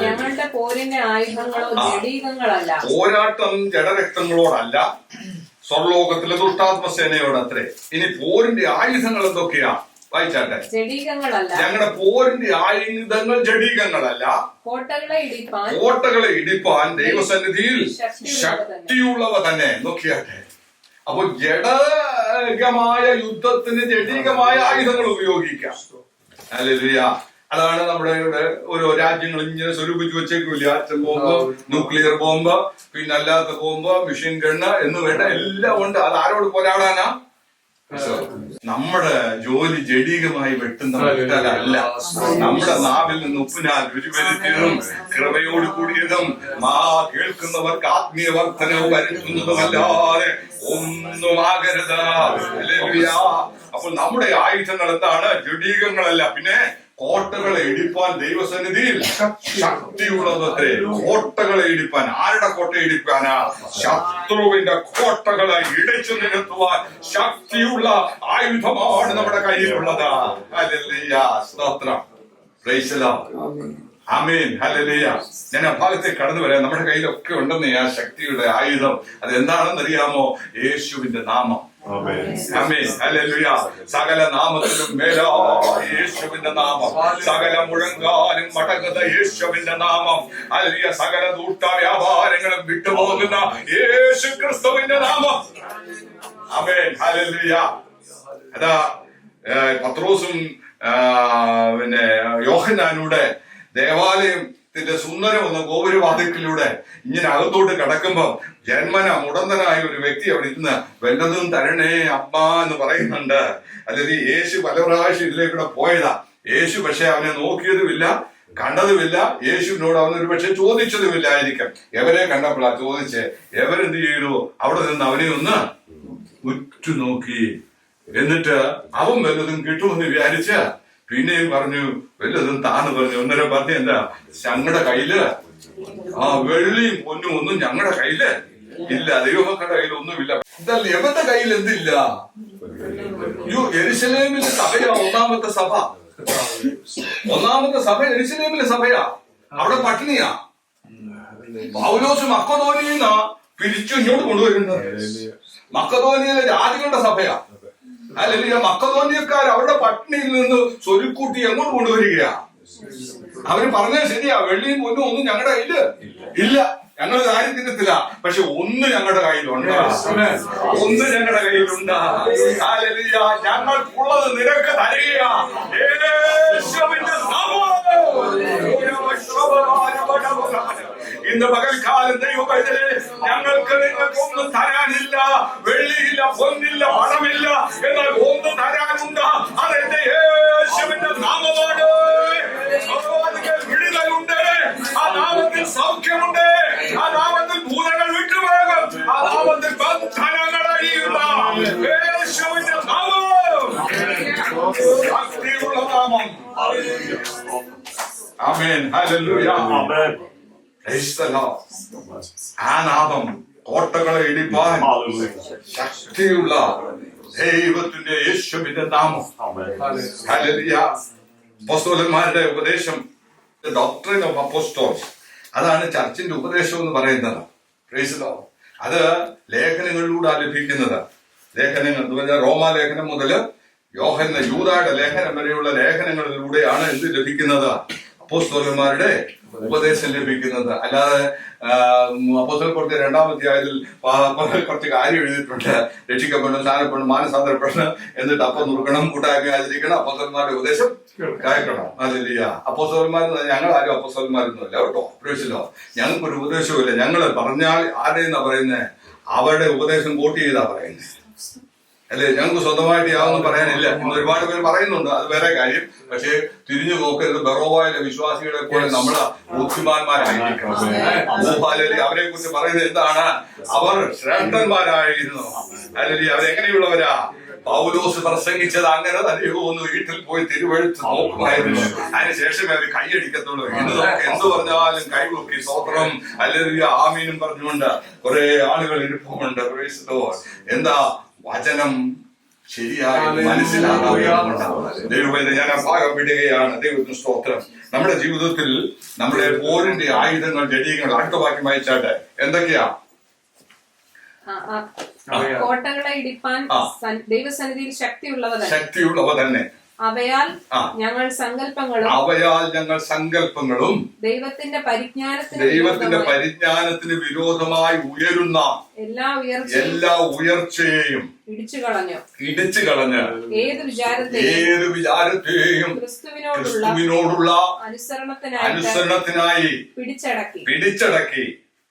ഞങ്ങളുടെ പോരിന്റെ ആയുധങ്ങളോ ജഡീകങ്ങളല്ല. പോരാട്ടം ജഡരക്തങ്ങളോടല്ല, സ്വർലോകത്തിലെ ദുഷ്ടാത്മസേനയോട് അത്രേ. ഇനി പോരിന്റെ ആയുധങ്ങൾ എന്തൊക്കെയാ? വായിച്ചാട്ടെ. ജഡീകങ്ങളല്ല. ഞങ്ങളുടെ പോരിന്റെ ആയുധങ്ങൾ ജഡീകങ്ങളല്ല, കോട്ടകളെ ഇടിപ്പാൻ ദൈവസന്നിധിയിൽ ശക്തിയുള്ളവ തന്നെ. നോക്കിയാട്ടെ. അപ്പൊ ജഡകമായ യുദ്ധത്തിന് ജഡീകമായ ആയുധങ്ങൾ ഉപയോഗിക്കാം. ഹല്ലേലൂയ. അതാണ് നമ്മുടെ ഇവിടെ ഓരോ രാജ്യങ്ങൾ ഇങ്ങനെ സ്വരൂപിച്ച് വെച്ചേക്കില്ല. ആറ്റം ബോംബ്, ന്യൂക്ലിയർ ബോംബ്, പിന്നെ അല്ലാത്ത ബോംബ്, മെഷീൻ ഗണ്ണ് എന്ന് വേണ്ട എല്ലാം ഉണ്ട്. അത് ആരോട് പോരാടാനാ? നമ്മുടെ ജോലി ജഡീകമായി വെട്ടുന്ന വെട്ടലല്ല. നമ്മുടെ നാവിൽ നിന്ന് ഉപ്പിനാൽ രുചിവരുത്തിയതും കൃപയോട് കൂടിയതും കേൾക്കുന്നവർക്ക് ആത്മീയ വർധനവ് വരുത്തുന്നതുമല്ലാതെ ഒന്നുമാകരുത്. അപ്പോൾ നമ്മുടെ ആയുധങ്ങൾ എന്താണ്? ജഡീകങ്ങളല്ല, പിന്നെ കോട്ടകളെ ഇടിപ്പാൻ ദൈവസന്നിധിയിൽ ശക്തിയുള്ളതത്രേ. കോട്ടകളെ ഇടിപ്പാൻ. ആരുടെ കോട്ട ഇടിപ്പാനാ? ശത്രുവിന്റെ കോട്ടകളെ ഇടിച്ചു നിരത്തുവാൻ ശക്തിയുള്ള ആയുധമാണ് നമ്മുടെ കയ്യിലുള്ളത്. ഹല്ലേലൂയ. സ്തോത്രം. Praise the Lord. Amen. Hallelujah. ഞാൻ ആ ഭാഗത്തേക്ക് കടന്നു വരാം. നമ്മുടെ കയ്യിലൊക്കെ ഉണ്ടെന്ന് ആ ശക്തിയുടെ ആയുധം. അത് എന്താണെന്ന് അറിയാമോ? യേശുവിന്റെ നാമം. ആമേൻ. ഹല്ലേലൂയ. സകല നാമത്തിലും മേലാ യേശുവിന്റെ നാമം. സകല മുഴങ്കാലും മടങ്ങുന്ന യേശുവിന്റെ നാമം. ഹല്ലേലൂയ. സകല ദൂഷ്ട വ്യാപാരങ്ങളും വിട്ടുപോകുന്ന യേശു ക്രിസ്തുവിന്റെ നാമം. ആമേൻ. ഹല്ലേലൂയ. അതാ പത്രോസും പിന്നെ യോഹന്നാനൂടെ ദേവാലയത്തിന്റെ സുന്ദരം എന്ന ഗോപുരവാതിൽക്കിലൂടെ ഇങ്ങനെ അകത്തോട്ട് കിടക്കുമ്പോ ജന്മന മുടന്തനായ ഒരു വ്യക്തി അവിടെ ഇരുന്ന് വല്ലതും തരണേ അമ്മ എന്ന് പറയുന്നുണ്ട്. അല്ലെങ്കിൽ യേശു പല പ്രാവശ്യം ഇതിലേക്കൂടെ പോയതാ. യേശു പക്ഷെ അവനെ നോക്കിയതുമില്ല, കണ്ടതുമില്ല. യേശുവിനോട് അവൻ ഒരു പക്ഷെ ചോദിച്ചതുമില്ലായിരിക്കും. എവരെ കണ്ടപ്പോഴാ ചോദിച്ചേ. എവരെന്ത് ചെയ്തു? അവിടെ നിന്ന് അവനെ ഒന്ന് ഉറ്റുനോക്കി. എന്നിട്ട് അവൻ വല്ലതും കിട്ടുമെന്ന് വിചാരിച്ച പിന്നെയും പറഞ്ഞു വല്ലതും താന്ന് പറഞ്ഞു. ഒന്നരം പറഞ്ഞു എന്താ? ഞങ്ങളുടെ കയ്യില് വെള്ളിയും പൊന്നും ഒന്നും ഞങ്ങളുടെ കയ്യില് ഇല്ല. ദൈവമക്കളുടെ കയ്യിൽ ഒന്നുമില്ല. ഇതല്ല എവന്റെ കയ്യിൽ എന്തില്ല? യെരുശലേമിലെ സഭയാ ഒന്നാമത്തെ സഭ. ഒന്നാമത്തെ സഭ യെരുശലേമിലെ സഭയാ. അവിടെ പട്ടിണിയാ. പൗലോസ് മക്കതോനിയെന്നാ പിരിച്ചു ഇങ്ങോട്ട് കൊണ്ടുവരുന്നത്. മക്കതോനിയിലെ ജാതികളുടെ സഭയാ. അല്ലെങ്കിൽ മക്കതോന്യക്കാർ അവരുടെ പട്ടിണിയിൽ നിന്ന് സ്വരുക്കൂട്ടി എങ്ങോട്ട് കൊണ്ടുവരികയാ? അവര് പറഞ്ഞത് ശരിയാ. വെള്ളിയും പൊന്നും ഒന്നും ഞങ്ങളുടെ കയ്യില് ഇല്ല. ഞങ്ങൾ ദാരിദ്ര്യത്തില്ല. പക്ഷെ ഒന്ന് ഞങ്ങളുടെ കയ്യിലുണ്ട്. ഒന്ന് ഞങ്ങളുടെ കയ്യിലുണ്ട്. ഞങ്ങൾക്കുള്ളത് നിനക്ക് തരിക. ഇന്ന് പകൽക്കാലം ദൈവമേ, ഞങ്ങൾക്ക് നിങ്ങൾക്കൊന്നും തരാനില്ല. വെള്ളിയില്ല, പൊന്നില്ല, പണമില്ല. എന്നാൽ ഒന്ന് തരാനുണ്ട്. അതെന്റെ യേശുവിന്റെ നാമമാണ്. വിടുതലുണ്ട്. ആ നാമത്തിൽ സൗഖ്യമുണ്ട്. ആ നാമത്തിൽ ഭൂതങ്ങൾ വിട്ടുപോകും. ആ നാമത്തിൽ ബന്ധനങ്ങൾ അഴിയുന്ന യേശുവിന്റെ നാമം. ശക്തിയുള്ള നാമം. ആമേൻ. ഹല്ലേലൂയ. ആമേൻ. ആ നാമം കോട്ടകളെ ഇടിപ്പാൻ ശക്തിയുള്ള ദൈവത്തിന്റെ യേശുവിന്റെ നാമം. ഹല്ലേലൂയ. അപ്പോസ്തലന്മാരുടെ ഉപദേശം, ഡോക്ട്രിൻ ഓഫ് അപ്പോസ്റ്റോൾസ്, അതാണ് ചർച്ചിന്റെ ഉപദേശം എന്ന് പറയുന്നത്. Praise the Lord. അത് ലേഖനങ്ങളിലൂടെ ലഭിക്കുന്നത്. ലേഖനങ്ങൾ എന്ന് പറഞ്ഞാൽ റോമാലേഖനം മുതൽ യൂദായുടെ ലേഖനം വരെയുള്ള ലേഖനങ്ങളിലൂടെയാണ് എന്ത് ലഭിക്കുന്നത്? അപ്പോസ്തലന്മാരുടെ ഉപദേശം ലഭിക്കുന്നത്. അല്ലാതെ അപ്പോസ്തല പ്രവൃത്തി 2-ാം അധ്യായത്തിൽ കുറച്ച് കാര്യം എഴുതിയിട്ടുണ്ട്. രക്ഷിക്കപ്പെടണം, സ്നാനപ്പെടണം, മാനസാന്തരപ്പെടണം, എന്നിട്ട് അപ്പം നുറുക്കണം, കൂട്ടായ്മ ആചരിക്കണം, അപ്പോസ്തലന്മാരുടെ ഉപദേശം കേൾക്കണം. അതില്ല. അപ്പോസ്തലന്മാർ ഞങ്ങൾ ആരും അപ്പോസ്തലന്മാരൊന്നുമല്ല കേട്ടോ. പ്രവേശിച്ചല്ലോ. ഞങ്ങൾക്കൊരു ഉപദേശവും ഇല്ല. ഞങ്ങൾ പറഞ്ഞാൽ ആരെയെന്നാ പറയുന്നത്? അവരുടെ ഉപദേശം കോട്ട് ചെയ്താ പറയുന്നത്. അല്ലെ? ഞങ്ങൾക്ക് സ്വന്തമായിട്ട് യാതൊന്നും പറയാനില്ല എന്ന് ഒരുപാട് പേര് പറയുന്നുണ്ട്, അത് വേറെ കാര്യം. പക്ഷേ തിരിഞ്ഞു നോക്കരുത്. ബറോബായിലെ വിശ്വാസികളെ പോലെ നമ്മൾ ബുദ്ധിമാന്മാരായിരിക്കണം. അവരെ കുറിച്ച് പറയുന്നത് എന്താണ്? അവർ ശ്രേഷ്ഠന്മാരായിരുന്നു. അല്ലെങ്കിൽ അവരെങ്ങനെയുള്ളവരാ? പൗലോസ് പ്രസംഗിച്ചത് അങ്ങനെ തന്നെയോ ഒന്ന് വീട്ടിൽ പോയി തിരുവെഴുത്ത് നോക്കുമായിരുന്നു. അതിനുശേഷമേ അവർ കൈയടിക്കത്തുള്ളൂ. എന്ത് പറഞ്ഞാലും കൈവക്കി സ്തോത്രം അല്ലെങ്കിൽ ആമീനും പറഞ്ഞുകൊണ്ട് കുറെ ആളുകൾ ഇരിപ്പുമുണ്ട്. എന്താ വചനം ശരിയായി മനസ്സിലാകാവുന്നതാണ്. ദൈവം ഞാൻ ആ ഭാഗം വിടുകയാണ്. ദൈവത്തിന് സ്തോത്രം. നമ്മുടെ ജീവിതത്തിൽ നമ്മുടെ പോരിന്റെ ആയുധങ്ങൾ, ജഡീകങ്ങൾ, അടുത്ത വാക്യം വായിച്ചാട്ടെ. എന്തൊക്കെയാ? കോട്ടകളെ ഇടിപ്പാൻ ദൈവസന്നിധിയിൽ ശക്തിയുള്ളവ തന്നെ. അവയാൽ ഞങ്ങൾ സങ്കല്പങ്ങളും ദൈവത്തിന്റെ പരിജ്ഞാനത്തിന് വിരോധമായി ഉയരുന്ന എല്ലാ ഉയർച്ചയെയും ഇടിച്ചു കളഞ്ഞ് ഏത് വിചാരത്തെയും ക്രിസ്തുവിനോടുള്ള അനുസരണത്തിനായി പിടിച്ചടക്കി.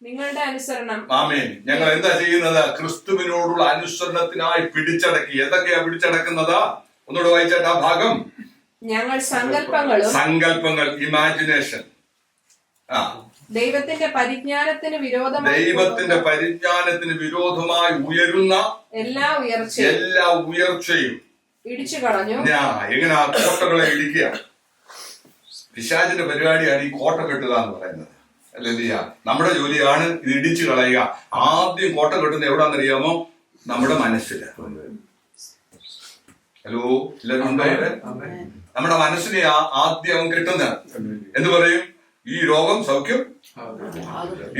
നിങ്ങളുടെ അനുസരണം. ആമേൻ. ഞങ്ങൾ എന്താ ചെയ്യുന്നത്? ക്രിസ്തുവിനോടുള്ള അനുസരണത്തിനായി പിടിച്ചടക്കി. എന്തൊക്കെയാ പിടിച്ചടക്കുന്നത്? ഒന്നുകൂടെ വായിച്ചാട്ട് ആ ഭാഗം. ഞങ്ങൾ സങ്കല്പങ്ങൾ, ഇമാജിനേഷൻ. ദൈവത്തിന്റെ പരിജ്ഞാനത്തിന് വിരോധമായി ഉയരുന്ന എല്ലാ ഉയർച്ചയും ഇടിച്ചു കളഞ്ഞു. എങ്ങനെ കോട്ടകളെ ഇടിക്കുക? പിശാചിന്റെ പരിപാടിയാണ് ഈ കോട്ട കെട്ടുക എന്ന് പറയുന്നത്. അല്ലെ? നമ്മുടെ ജോലിയാണ് ഇത് ഇടിച്ചു കളയുക. ആദ്യം കോട്ട കെട്ടുന്നത് എവിടാന്നറിയാമോ? നമ്മുടെ മനസ്സില്. ഹലോ, എല്ലാവരും ഉണ്ടോ? നമ്മുടെ മനസ്സിനെ ആദ്യം അവൻ കെട്ടുന്നത്. എന്ത് പറയും? ഈ രോഗം സൗഖ്യം,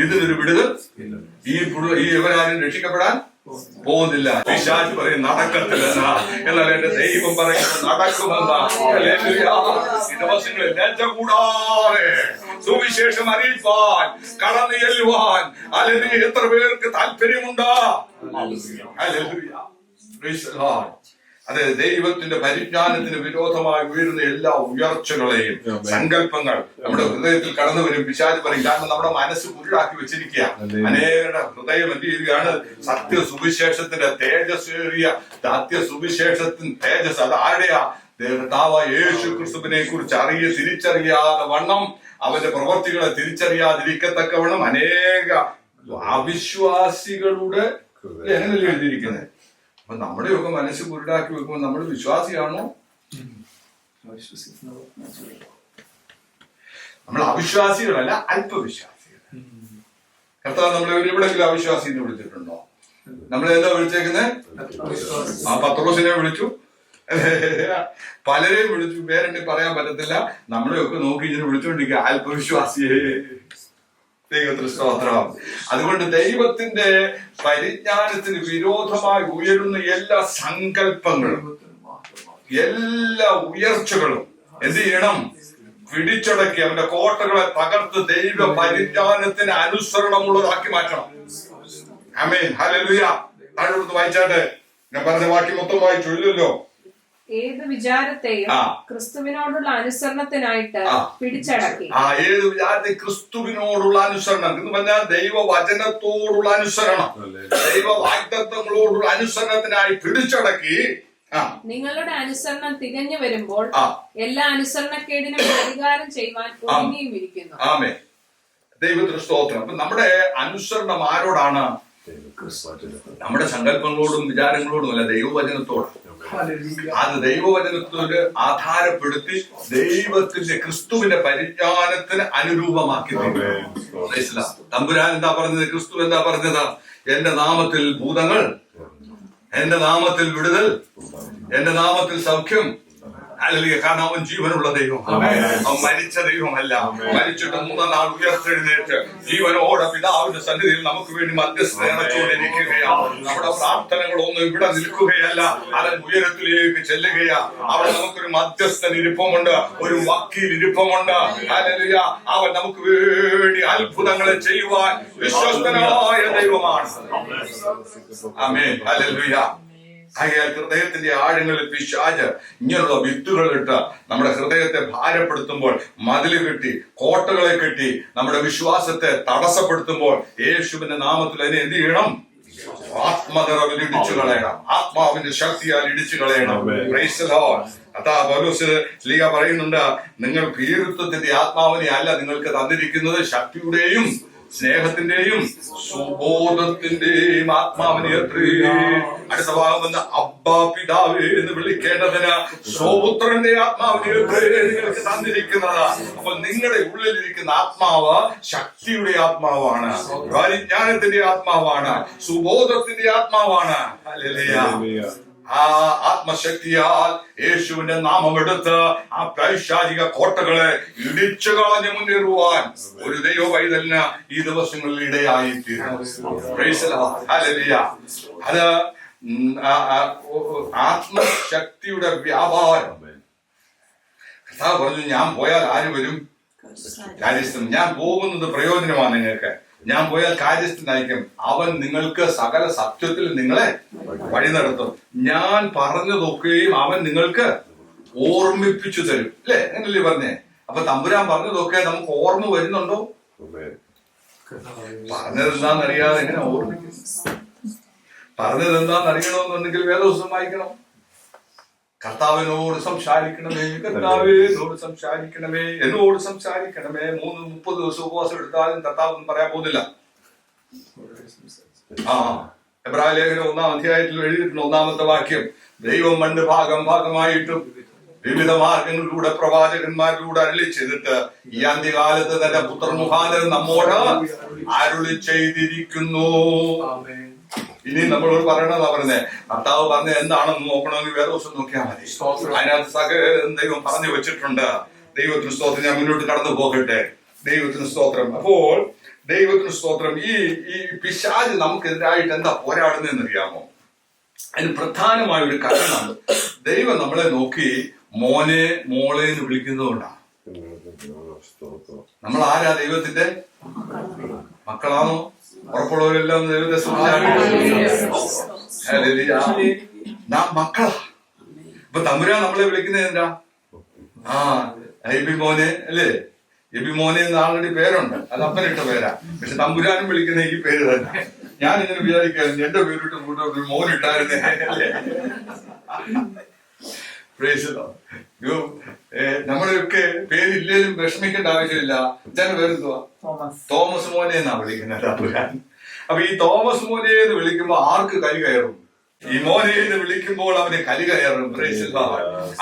ഇതിനൊരു വിടുതൽ, ഈ ഇവരാരും രക്ഷിക്കപ്പെടാൻ പോകുന്നില്ല. പിശാച് പറയും നടക്കത്തില്ലെന്നാ. എന്നാൽ എന്റെ ദൈവം പറയുന്നത് നടക്കുമെന്നാ. ഈ ദിവസങ്ങളിൽ ലജ്ജ കൂടാതെ സുവിശേഷം അറിയിപ്പാൻ, കടന്നു ചെല്ലുവാൻ അല്ലെങ്കിൽ എത്ര പേർക്ക് താല്പര്യമുണ്ടോ? അതെ, ദൈവത്തിന്റെ പരിജ്ഞാനത്തിന് വിരോധമായി ഉയരുന്ന എല്ലാ ഉയർച്ചകളെയും സങ്കല്പങ്ങൾ നമ്മുടെ ഹൃദയത്തിൽ കടന്നു വരും. പിശാച് പറയും. കാരണം നമ്മുടെ മനസ്സ് കുരുടാക്കി വെച്ചിരിക്കുക. അനേകരുടെ ഹൃദയം എന്ത് ചെയ്യുകയാണ്? സത്യസുവിശേഷത്തിന്റെ തേജസ്സേറിയ സത്യസുവിശേഷത്തിന് തേജസ് അത് ആരുടെയാ? യേശു ക്രിസ്തുവിനെ കുറിച്ച് തിരിച്ചറിയാതെ വണ്ണം, അവന്റെ പ്രവർത്തികളെ തിരിച്ചറിയാതിരിക്കത്തക്കവണ്ണം അനേക അവിശ്വാസികളുടെ എങ്ങനെയല്ലേ എഴുതിയിരിക്കുന്നത്? അപ്പൊ നമ്മുടെയൊക്കെ മനസ്സ് കുരുടാക്കി വെക്കുമ്പോൾ നമ്മൾ വിശ്വാസിയാണോ? നമ്മൾ അവിശ്വാസികളല്ല, അല്പവിശ്വാസികൾ. കർത്താവ് നമ്മളെ എവിടെയെങ്കിലും അവിശ്വാസി എന്ന് വിളിച്ചിട്ടുണ്ടോ? നമ്മളെന്താ വിളിച്ചേക്കുന്നത്? പത്രോസിനെ വിളിച്ചു, പലരെയും വിളിച്ചു, പേരെണ്ണി പറയാൻ പറ്റത്തില്ല. നമ്മളെയൊക്കെ നോക്കി ഇങ്ങനെ വിളിച്ചുകൊണ്ടിരിക്കുക അല്പവിശ്വാസിയെ. ദൈവത്തിന് സ്തോത്രം. അതുകൊണ്ട് ദൈവത്തിന്റെ പരിജ്ഞാനത്തിന് വിരോധമായി ഉയരുന്ന എല്ലാ സങ്കല്പങ്ങളും, എല്ലാ ഉയർച്ചകളും എന്ത് ചെയ്യണം? പിടിച്ചടക്കി അവന്റെ കോട്ടകളെ തകർത്ത് ദൈവ പരിജ്ഞാനത്തിന് അനുസരണമുള്ളതാക്കി മാറ്റണം. ആമേൻ, ഹല്ലേലൂയ. താഴോട്ട് വായിച്ചാട്ടെ. ഞാൻ പറഞ്ഞ വാക്യം മൊത്തം വായിച്ചു ഇല്ലല്ലോ. ഏത് വിചാരത്തെയും ക്രിസ്തുവിനോടുള്ള അനുസരണത്തിനായിട്ട് പിടിച്ചടക്കി. ഏത് വിചാരത്തെ? ക്രിസ്തുവിനോടുള്ള അനുസരണം എന്ന് പറഞ്ഞാൽ ദൈവവചനത്തോടുള്ള അനുസരണം, ദൈവവാഗ്ദത്തങ്ങളോടുള്ള അനുസരണത്തിനായി പിടിച്ചടക്കി. നിങ്ങളുടെ അനുസരണം തികഞ്ഞു വരുമ്പോൾ എല്ലാ അനുസരണക്കേടിനും പ്രതികാരം ചെയ്യുവാൻ ഒരുങ്ങിയിരിക്കുന്നു. ആമേൻ, ദൈവത്തിന് സ്തോത്രം. അപ്പൊ നമ്മുടെ അനുസരണം ആരോടാണ്? നമ്മുടെ സങ്കല്പങ്ങളോടും വിചാരങ്ങളോടും അല്ല, ദൈവവചനത്തോട്. അത് ദൈവവചനത്തോട് ആധാരപ്പെടുത്തി ദൈവത്തിന്റെ ക്രിസ്തുവിന്റെ പരിജ്ഞാനത്തിന് അനുരൂപമാക്കി. തമ്പുരാൻ എന്താ പറഞ്ഞത്? ക്രിസ്തു എന്താ പറഞ്ഞത്? എന്റെ നാമത്തിൽ ഭൂതങ്ങൾ, എന്റെ നാമത്തിൽ വിടുതൽ, എന്റെ നാമത്തിൽ സൗഖ്യം. അല്ലെങ്കിൽ കാരണം അവൻ ജീവനുള്ള ദൈവം, അവൻ മരിച്ച ദൈവമല്ല. മരിച്ചിട്ട് 3-4 നാൾ ഉയർത്തെഴുന്നേറ്റ് ജീവനോടെ പിതാവിന്റെ സന്നിധിയിൽ നമുക്ക് വേണ്ടി മധ്യസ്ഥ അണച്ചുകൊണ്ടിരിക്കുകയാണ്. നമ്മുടെ പ്രാർത്ഥനകളൊന്നും ഇവിടെ നിൽക്കുകയല്ല, അവൻ ഉയരത്തിലേക്ക് ചെല്ലുകയാ. അവിടെ നമുക്കൊരു മധ്യസ്ഥൻ ഇരിപ്പമുണ്ട്, ഒരു വക്കീൽ ഇരിപ്പമുണ്ട്. ഹല്ലേലൂയ. അവൻ നമുക്ക് വേണ്ടി അത്ഭുതങ്ങളെ ചെയ്യുവാൻ വിശ്വസ്തനായ ദൈവമാണ്. ആമേൻ, ഹല്ലേലൂയ. ആകയാൽ ഹൃദയത്തിന്റെ ആഴങ്ങളിൽ പിശാച് ഇങ്ങനെയുള്ള വിത്തുകൾ ഇട്ട് നമ്മുടെ ഹൃദയത്തെ ഭാരപ്പെടുത്തുമ്പോൾ, മതില് കെട്ടി കോട്ടകളെ കെട്ടി നമ്മുടെ വിശ്വാസത്തെ തടസ്സപ്പെടുത്തുമ്പോൾ യേശുവിന്റെ നാമത്തിൽ അതിനെ എന്ത് ചെയ്യണം? ആത്മനിറവിൽ ഇടിച്ചു കളയണം, ആത്മാവിന്റെ ശക്തിയാൽ ഇടിച്ചു കളയണം. Praise the Lord. അതാ പൗലോസ് സ്ലീഹ പറയുന്നുണ്ട്, നിങ്ങൾ ഭീരുത്വത്തിന്റെ ആത്മാവിനെ അല്ല നിങ്ങൾക്ക് തന്നിരിക്കുന്നത്, ശക്തിയുടെയും സ്നേഹത്തിന്റെയും സുബോധത്തിന്റെയും ആത്മാവിനെ അത്രേ. അടുത്ത ഭാഗം വന്ന് അബ്ബാ പിതാവേ എന്ന് വിളിക്കേണ്ടതിന് സ്വപുത്രന്റെ ആത്മാവിനെ അത്രേ നിങ്ങൾക്ക് തന്നിരിക്കുന്നത്. അപ്പോൾ നിങ്ങളുടെ ഉള്ളിലിരിക്കുന്ന ആത്മാവ് ശക്തിയുടെ ആത്മാവാണ്, പരിജ്ഞാനത്തിന്റെ ആത്മാവാണ്, സുബോധത്തിന്റെ ആത്മാവാണ്. ഹല്ലേലൂയ. ആ ആത്മശക്തിയാൽ യേശുവിന്റെ നാമമെടുത്ത് ആ പൈശാചിക കോട്ടകളെ ഇടിച്ചു കളഞ്ഞ് മുന്നേറുവാൻ ഒരു ദൈവ പൈതലിന് ഈ ദിവസങ്ങളിൽ ഇടയായിത്തീരും. അത് ആത്മശക്തിയുടെ വ്യാപാരം. കർത്താവ് പറഞ്ഞു, ഞാൻ പോയാൽ ആര് വരും? കാര്യസ്ഥൻ. ഞാൻ പോകുന്നത് പ്രയോജനമാണ് നിങ്ങൾക്ക്. ഞാൻ പോയാൽ കാര്യസ്ഥനായിരിക്കും. അവൻ നിങ്ങൾക്ക് സകല സത്യത്തിൽ നിങ്ങളെ വഴി നടത്തും. ഞാൻ പറഞ്ഞതൊക്കെയും അവൻ നിങ്ങൾക്ക് ഓർമ്മിപ്പിച്ചു തരും. അല്ലേ? അങ്ങനല്ലേ പറഞ്ഞേ? അപ്പൊ തമ്പുരാൻ പറഞ്ഞതൊക്കെ നമുക്ക് ഓർമ്മ വരുന്നുണ്ടോ? പറഞ്ഞതെന്താന്നറിയാതെ എങ്ങനെ ഓർമ്മിക്കും? പറഞ്ഞതെന്താന്ന് അറിയണമെന്നുണ്ടെങ്കിൽ വേദപുസ്തകം വായിക്കണം. കർത്താവിനോട് സംസാരിക്കണമേ, കർത്താവിനോട് സംസാരിക്കണമേ, എന്നോട് സംസാരിക്കണമേ. 30 ദിവസം ഉപവാസം എടുത്താലും കർത്താവ് ഒന്നും പറയാൻ പോകുന്നില്ല. എബ്രായ ലേഖനം 1-ാം അധ്യായത്തിൽ എഴുതിയിട്ടുണ്ട് 1-ാമത്തെ വാക്യം, ദൈവം പണ്ട് ഭാഗമായിട്ടും വിവിധ മാർഗങ്ങളിലൂടെ പ്രവാചകന്മാരിലൂടെ അരുളി ചെയ്തിട്ട് ഈ അന്ത്യകാലത്ത് തന്റെ പുത്രൻ മുഖാന്തരം നമ്മോട് അരുളി ചെയ്തിരിക്കുന്നു. ഇനി നമ്മളോട് പറയണതാ പറഞ്ഞേ, കർത്താവ് പറഞ്ഞ എന്താണെന്ന് നോക്കണമെങ്കിൽ വേറെ ദിവസം നോക്കിയാൽ മതി. അതിനകത്ത് സകലം ദൈവം പറഞ്ഞു വെച്ചിട്ടുണ്ട്. ദൈവത്തിന് സ്തോത്രം. ഞാൻ മുന്നോട്ട് കടന്നു പോകട്ടെ. ദൈവത്തിന് സ്തോത്രം. അപ്പോൾ ദൈവത്തിന് സ്തോത്രം. ഈ പിശാച് നമുക്കെതിരായിട്ട് എന്താ പോരാടുന്നതെന്ന് അറിയാമോ? അതിന് പ്രധാനമായ ഒരു കാരണമാണ് ദൈവം നമ്മളെ നോക്കി മോനെ മോളെ എന്ന് വിളിക്കുന്നതുകൊണ്ടാണ്. നമ്മൾ ആരാ? ദൈവത്തിന്റെ മക്കളാണോ? ഉറപ്പുള്ളവരെല്ലാം ദൈവത്തെ നാം മക്കളാ. ഇപ്പൊ തമ്പുരാൻ നമ്മളെ വിളിക്കുന്നത് എന്താ? എബി മോനെ അല്ലേ? എബി മോനെ എന്ന് ആളുടെ പേരുണ്ട്, അത് അപ്പനിട്ട പേരാ. പക്ഷെ തമ്പുരാനും വിളിക്കുന്ന ഈ പേര് തന്നെ. ഞാൻ ഇങ്ങനെ വിചാരിക്കായിരുന്നു എന്റെ പേരിട്ട് കൂട്ട ഒരു മോനിട്ടായിരുന്നേ. നമ്മുടെയൊക്കെ പേരില്ലേലും വിഷമിക്കേണ്ട ആവശ്യമില്ല. ഞാൻ പേരെന്തുവാ? തോമസ് മോനെ എന്നാ വിളിക്കുന്നത് തമ്പുരാൻ. അപ്പൊ ഈ തോമസ് മോനെ എന്ന് വിളിക്കുമ്പോ ആർക്ക് കൈ കയറും? ഈ മോനെ എന്ന് വിളിക്കുമ്പോൾ അവന് കലി കയറും.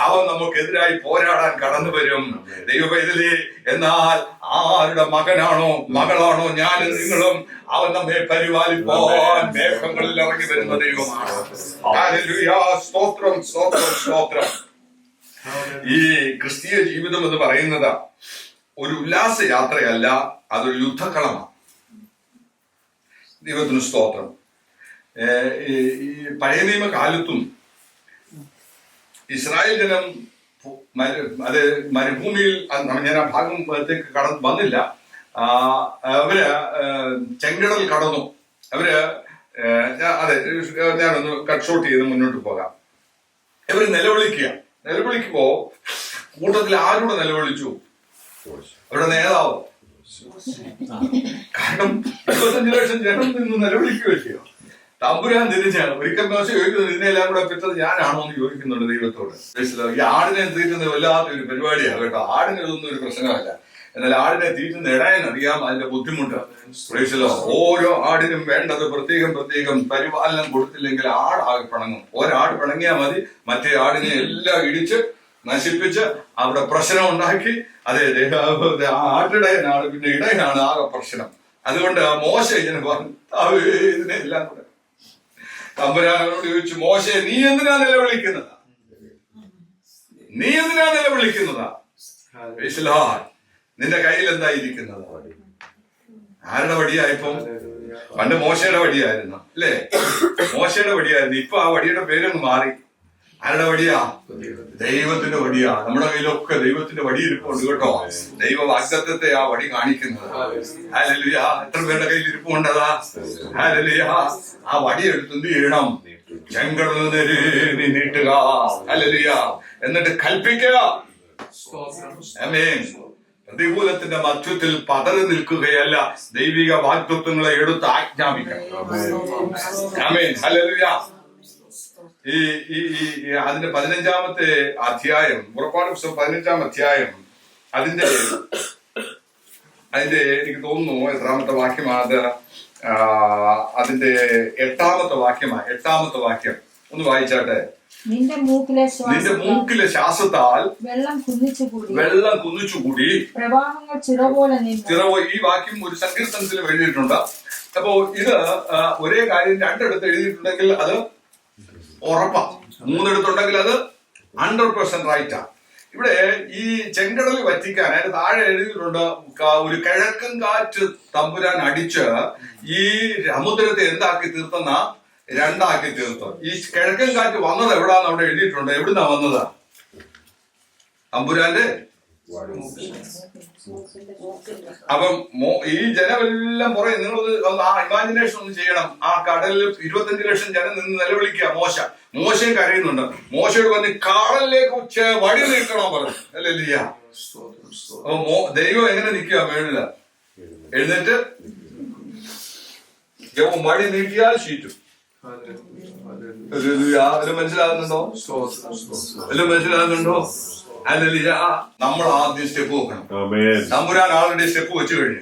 അവൻ നമുക്കെതിരായി പോരാടാൻ കടന്നു വരും. ദൈവപൈതലേ, എന്നാൽ ആരുടെ മകനാണോ മകളാണോ ഞാനും നിങ്ങളും, അവൻ നമ്മെ പരിപാലിപ്പാൻ മേഘങ്ങളിൽ ഇറങ്ങി വരുന്ന ദൈവമാണ്. സ്തോത്രം, സ്തോത്രം, സ്തോത്രം. ഈ ക്രിസ്തീയ ജീവിതം എന്ന് പറയുന്നത് ഒരു ഉല്ലാസ യാത്രയല്ല, അതൊരു യുദ്ധക്കളമാണ്. ദൈവത്തിന് സ്തോത്രം. ഈ പഴയ നിയമ കാലത്തും ഇസ്രായേൽ ജനം അത് മരുഭൂമിയിൽ, ഞാൻ ആ ഭാഗത്തേക്ക് വന്നില്ല, അവര് ചെങ്കടൽ കടന്നു. അവര് അതെ, ഞാനൊന്ന് കട്ട് ഷോട്ട് ചെയ്ത് മുന്നോട്ട് പോകാം. ഇവര് നിലവിളിക്കുമ്പോ കൂട്ടത്തിൽ ആരോട് നിലവിളിച്ചു? അവരുടെ നേതാവ്. കാരണം 25 ലക്ഷം ജനം നിന്ന് നിലവിളിക്കുകയോ. തമ്പുരാൻ തിരിച്ചാണ് ഒരിക്കൽ മോശ ചോദിക്കുന്നത്, ഇതിനെല്ലാം കൂടെ പെറ്റത് ഞാനാണോ എന്ന് ചോദിക്കുന്നുണ്ട് ദൈവത്തോട്. ഈ ആടിനെ തീറ്റുന്നത് വല്ലാത്തൊരു പരിപാടിയാണ് കേട്ടോ. ആടിന് ഇതൊന്നും ഒരു പ്രശ്നമല്ല. എന്നാൽ ആടിനെ തീറ്റുന്ന ഇടയൻ അറിയാം അതിന്റെ ബുദ്ധിമുട്ട്. ഓരോ ആടിനും വേണ്ടത് പ്രത്യേകം പരിപാലനം കൊടുത്തില്ലെങ്കിൽ ആടാകെ പിണങ്ങും. ഒരാട് പിണങ്ങിയാൽ മതി, മറ്റേ ആടിനെ എല്ലാം ഇടിച്ച് നശിപ്പിച്ച് അവിടെ പ്രശ്നം ഉണ്ടാക്കി. അതെ, ആട്ടിടയനാണ്, പിന്നെ ഇടയനാണ് ആകെ പ്രശ്നം. അതുകൊണ്ട് മോശ ഇങ്ങനെ പറഞ്ഞു, ഇതിനെല്ലാം കൂടെ തമ്പുരാനോട് ചോദിച്ചു, മോശെ നീ എന്തിനാ നിലവിളിക്കുന്നതാ? നിന്റെ കയ്യിൽ എന്താ ഇരിക്കുന്നത്? ആരുടെ വടിയായിപ്പം? പണ്ട് മോശയുടെ വടിയായിരുന്നു അല്ലേ? മോശയുടെ വടിയായിരുന്നു. ഇപ്പൊ ആ വടിയുടെ പേരൊന്ന് മാറി. ആരുടെ വടിയാ? ദൈവത്തിന്റെ വടിയാ. നമ്മുടെ കയ്യിലൊക്കെ ദൈവത്തിന്റെ വടി ഇരിപ്പുണ്ട് കേട്ടോ. ദൈവ വാഗ്ദത്തത്തെ ആ വടി കാണിക്കുന്നത്. ഹല്ലേലൂയ. എത്ര പേരുടെ കയ്യിൽ ഇരിപ്പുണ്ടതാ? ഹല്ലേലൂയ. ആ വടി എടുത്ത് എന്ത് ചെയ്യണം? ചെങ്കടലിൽ നീ നീട്ടുക. ഹല്ലേലൂയ. എന്നിട്ട് കൽപ്പിക്കുക. ആമേൻ. പ്രതികൂലത്തിന്റെ മധ്യത്തിൽ പതറി നിൽക്കുകയല്ല, ദൈവിക വാഗ്ദത്വങ്ങളെ എടുത്ത് ആജ്ഞാപിക്കണം. ആമേൻ, ഹല്ലേലൂയ. അതിന്റെ 15-ാമത്തെ അധ്യായം, പുറപ്പാട് പുസ്തകം 15-ാം അധ്യായം, അതിന്റെ എനിക്ക് തോന്നുന്നു എത്രാമത്തെ വാക്യമാണ്, അതിന്റെ 8-ാമത്തെ വാക്യമാണ്. 8-ാമത്തെ വാക്യം ഒന്ന് വായിച്ചാട്ടെ. നിന്റെ മൂക്കിലെ ശ്വാസത്താൽ വെള്ളം കുന്നിച്ചുകൂടി പ്രവാഹങ്ങൾ ചിറപോലെ നിന്നു. ഈ വാക്യം ഒരു സങ്കീർത്തനത്തിൽ എഴുതിയിട്ടുണ്ട്. അപ്പോ ഇത് ഒരേ കാര്യം രണ്ടിടത്ത് എഴുതിയിട്ടുണ്ടെങ്കിൽ അത് ഉറപ്പാ, 3 ഉണ്ടെങ്കിൽ അത് 100% റൈറ്റാ. ഇവിടെ ഈ ചെങ്കടൽ വറ്റിക്കാൻ അതിന് താഴെ എഴുതിയിട്ടുണ്ട്, ഒരു കിഴക്കൻ കാറ്റ് തമ്പുരാൻ അടിച്ച് ഈ സമുദ്രത്തെ എന്താക്കി തീർത്തെന്ന 2 തീർത്തു. ഈ കിഴക്കൻ കാറ്റ് വന്നത് എവിടാന്ന് അവിടെ എഴുതിയിട്ടുണ്ട്. എവിടുന്നാ വന്നത്? തമ്പുരാന്റെ. അപ്പം ഈ ജനമെല്ലാം പുറകെ നിങ്ങൾ ആ ഇമാജിനേഷൻ ഒന്ന് ചെയ്യണം. ആ കടലിൽ 25 ലക്ഷം ജനം നിന്ന് നിലവിളിക്കുക. മോശയും കരയുന്നുണ്ട്. മോശയോട് പറഞ്ഞ് കാടലിലേക്ക് വടി നീക്കണം പറഞ്ഞു, അല്ലേ? അപ്പൊ ദൈവം എങ്ങനെ നിൽക്കുക? മേളില് എഴുന്നേറ്റ് വടി നീട്ടിയാൽ ഷീറ്റും. മനസ്സിലാകുന്നുണ്ടോ? അല്ലല്ല, നമ്മൾ ആദ്യം സ്റ്റെപ്പ് വെക്കണം. തമ്പുരാൻ ആളുടെ സ്റ്റെപ്പ് വെച്ച് കഴിഞ്ഞു.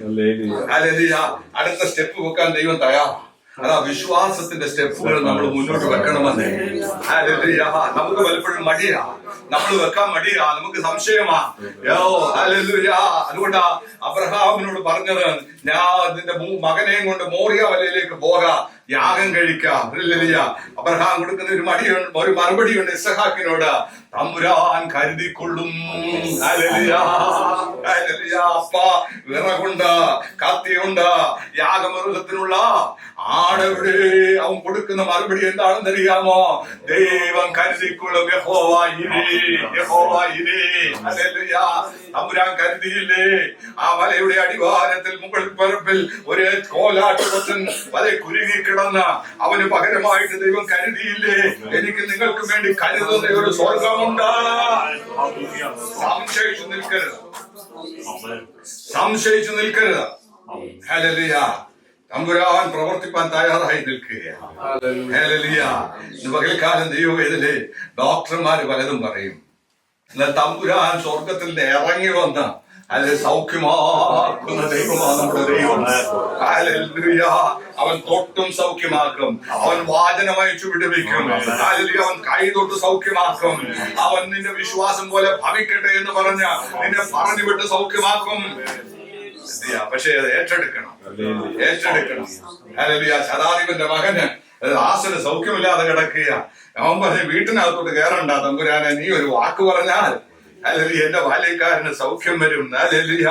അല്ലല്ല, അടുത്ത സ്റ്റെപ്പ് വെക്കാൻ ദൈവം തയ്യാറാണ്. അതാ വിശ്വാസത്തിന്റെ സ്റ്റെപ്പുകൾ നമ്മൾ മുന്നോട്ട് വെക്കണമെന്ന്. നമുക്ക് പലപ്പോഴും മടിയാ, നമ്മൾ വെക്കാൻ മടിയാ, നമുക്ക് സംശയമാ. അതുകൊണ്ടാ അബ്രഹാമിനോട് പറഞ്ഞത്, ഞാൻ നിന്റെ മകനെയും കൊണ്ട് മോറിയ മലയിലേക്ക് പോകാം, യാഗം കഴിക്കാം. അബ്രഹാം കൊടുക്കുന്ന ഒരു മറുപടിയുണ്ട് ഇസ്ഹാക്കിനോട്, തമ്പുരാൻ കരുതിക്കൊള്ളും. അപ്പ വിറകുണ്ട്, കത്തിയുണ്ട്, യാഗമൃഗത്തിനുള്ള ആടെവിടെ? അവൻ കൊടുക്കുന്ന മറുപടി എന്താണെന്ന് അറിയാമോ? ദൈവം കരുതിക്കൊള്ളും. തമ്പുരാൻ കരുതിയില്ലേ? ആ മലയുടെ അടിവാരത്തിൽ മുകൾ പരപ്പിൽ ഒരു കോലാട്ടുകൊറ്റൻ വല കുരുങ്ങി കിടന്ന് അവന് പകരമായിട്ട് ദൈവം കരുതിയില്ലേ? എനിക്ക് നിങ്ങൾക്ക് വേണ്ടി കരുതുന്ന ഒരു സ്വർഗമുണ്ട്. സംശയിച്ചു നിൽക്കരുത്. ഹല്ലേലൂയ. തമ്പുരാൻ പ്രവർത്തിപ്പാൻ തയ്യാറായി നിൽക്കുകയാണ്. ഹല്ലേലൂയ. ഇന്ന് പകൽക്കാലം ദൈവവേദനയിലെ ഡോക്ടർമാര് പലതും പറയും. എന്നാൽ തമ്പുരാൻ സ്വർഗത്തിൽ നിന്ന് ഇറങ്ങി വന്ന അല്ലെ സൗഖ്യമാക്കുന്ന ദൈവമാണ് നമ്മുടെ ദൈവം. ഹല്ലേലൂയ. അവൻ തൊട്ടും സൗഖ്യമാക്കും. അവൻ വാചനമയച്ചു വിടുവിക്കും. ഹല്ലേലൂയ. അവൻ കൈ തൊട്ട് സൗഖ്യമാക്കും. അവൻ നിന്റെ വിശ്വാസം പോലെ ഭവിക്കട്ടെ എന്ന് പറഞ്ഞ നിന്നെ പറഞ്ഞു വിട്ട് സൗഖ്യമാക്കും. പക്ഷേ അത് ഏറ്റെടുക്കണം. ഹല്ലേലൂയ. ശതാധിപന്റെ മകന് ആസന് സൗഖ്യമില്ലാതെ കിടക്കുക. അവൻ പറഞ്ഞ് വീട്ടിനകത്തോട്ട് കയറണ്ട, തമ്പുരാനെ നീ ഒരു വാക്ക് പറഞ്ഞാൽ ഹല്ലേലൂയ എന്റെ ബാല്യക്കാരന് സൗഖ്യം വരും. ഹല്ലേലൂയ.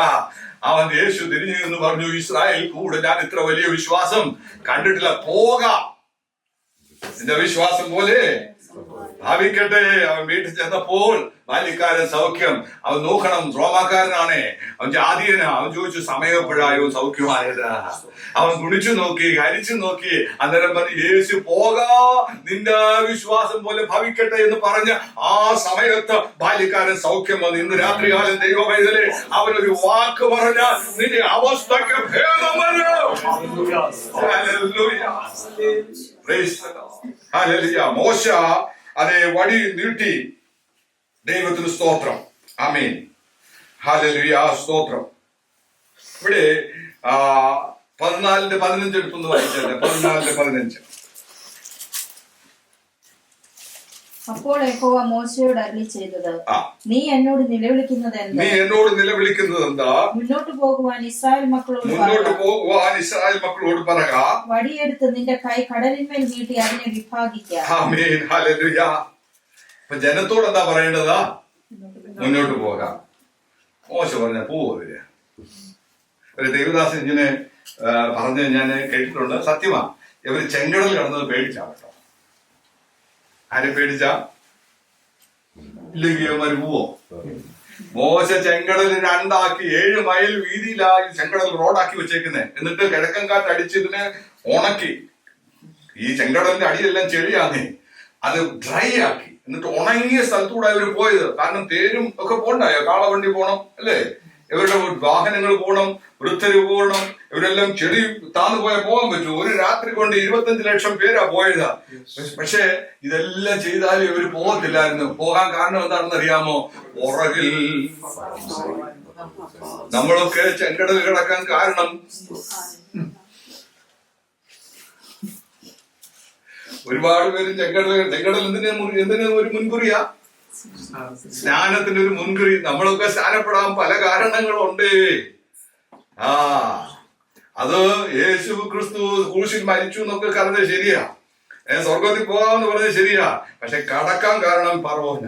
അവൻ യേശു തിരിഞ്ഞു എന്ന് പറഞ്ഞു, ഇസ്രായേൽ കൂടെ ഞാൻ ഇത്ര വലിയ വിശ്വാസം കണ്ടിട്ടില്ല. പോകാം, നിന്റെ വിശ്വാസം പോലെ ഭാവിക്കട്ടെ. അവൻ വീട്ടിൽ ചെന്നപ്പോൾ ബാല്യക്കാരൻ സൗഖ്യം. അവൻ നോക്കണം, റോമാക്കാരനാണേ, അവൻ ജാതീയനാ. അവൻ ചോദിച്ചു, സമയപ്പോഴായോ സൗഖ്യമായത്? അവൻ കുണിച്ചു നോക്കി, ഹരിച്ചു നോക്കി. അന്നേരം പറഞ്ഞു, യേശു പോകാ, നിന്റെ വിശ്വാസം പോലെ ഭവിക്കട്ടെ എന്ന് പറഞ്ഞ ആ സമയത്ത് ബാല്യക്കാരൻ സൗഖ്യം വന്നു. ഇന്ന് രാത്രികാലം ദൈവമൈതലേ അവനൊരു വാക്ക് പറഞ്ഞാൽ നിന്റെ അവസ്ഥയ്ക്ക് ഭേദം വരും. മോശ അതേ വടി നീട്ടി. ദൈവത്തിന് സ്തോത്രം. ആമേൻ. ഹല്ലേലൂയ. സ്തോത്രം. ഇവിടെ 14:15 എടുത്തൊന്ന് വായിച്ചല്ലേ. 14:15. അപ്പോൾ യഹോവ മോശയോട് അരുളി ചെയ്തത്, നീ എന്നോട് നിലവിളിക്കുന്നത് എന്താ? മുന്നോട്ട് പോകുവാൻ ഇസ്രായേൽ മക്കളോട് പറക. വടിയെടുത്ത് നിന്റെ കൈ കടലിന്മേൽ നീട്ടി അതിനെ വിഭാഗിക്കാം. ആമേൻ. ഹല്ലേലൂയ. അപ്പൊ ജനത്തോട് എന്താ പറയേണ്ടതാ? മുന്നോട്ട് പോകാം. മോശ പറഞ്ഞ പോവില്ല. ഒരു ദേവദാസൻ ഇങ്ങനെ പറഞ്ഞ് ഞാൻ കേട്ടിട്ടുണ്ട്. സത്യമാ. ഇവര് ചെങ്കടൽ കടന്നത് പേടിച്ചാ കേട്ടോ. ആരെ പേടിച്ച? ഇല്ലെങ്കിൽ ഇവന്മാര് പോവോ? മോശ ചെങ്കടൽ 2 7 മൈൽ വീതിയിലായി ചെങ്കടൽ റോഡാക്കി വെച്ചേക്കുന്നേ. എന്നിട്ട് കിഴക്കൻ കാറ്റ് അടിച്ച് ഇതിനെ ഉണക്കി. ഈ ചെങ്കടലിന്റെ അടിയെല്ലാം ചെളിയാന്നേ, അത് ഡ്രൈ ആക്കി. എന്നിട്ട് ഉണങ്ങിയ സ്ഥലത്തൂടെ അവര് പോയത്. കാരണം തേരും ഒക്കെ പോണ്ടായോ, കാളവണ്ടി പോണം അല്ലേ? ഇവരുടെ വാഹനങ്ങൾ പോകണം, വൃദ്ധര് പോകണം, ഇവരെല്ലാം ചെടി താന്നു പോകാൻ പറ്റും. ഒരു രാത്രി കൊണ്ട് 25 ലക്ഷം പേരാ പോയത്. പക്ഷേ ഇതെല്ലാം ചെയ്താലും ഇവര് പോകത്തില്ലായിരുന്നു. പോകാൻ കാരണം എന്താണെന്ന് അറിയാമോ? പുറകിൽ നമ്മളൊക്കെ ചെങ്കടൽ കിടക്കാൻ കാരണം ഒരുപാട് പേര് ചെങ്കടൽ എന്തിനു ഒരു മുൻകുറിയാ? സ്നാനത്തിന്റെ ഒരു മുൻകുറി. നമ്മളൊക്കെ സ്നാനപ്പെടാൻ പല കാരണങ്ങളുണ്ട്. അത് യേശു ക്രിസ്തു ക്രൂശിൽ മരിച്ചു എന്നൊക്കെ പറഞ്ഞത് ശരിയാ, സ്വർഗത്തിൽ പോകാമെന്ന് പറഞ്ഞത് ശരിയാ. പക്ഷെ കടക്കാൻ കാരണം പറവോന.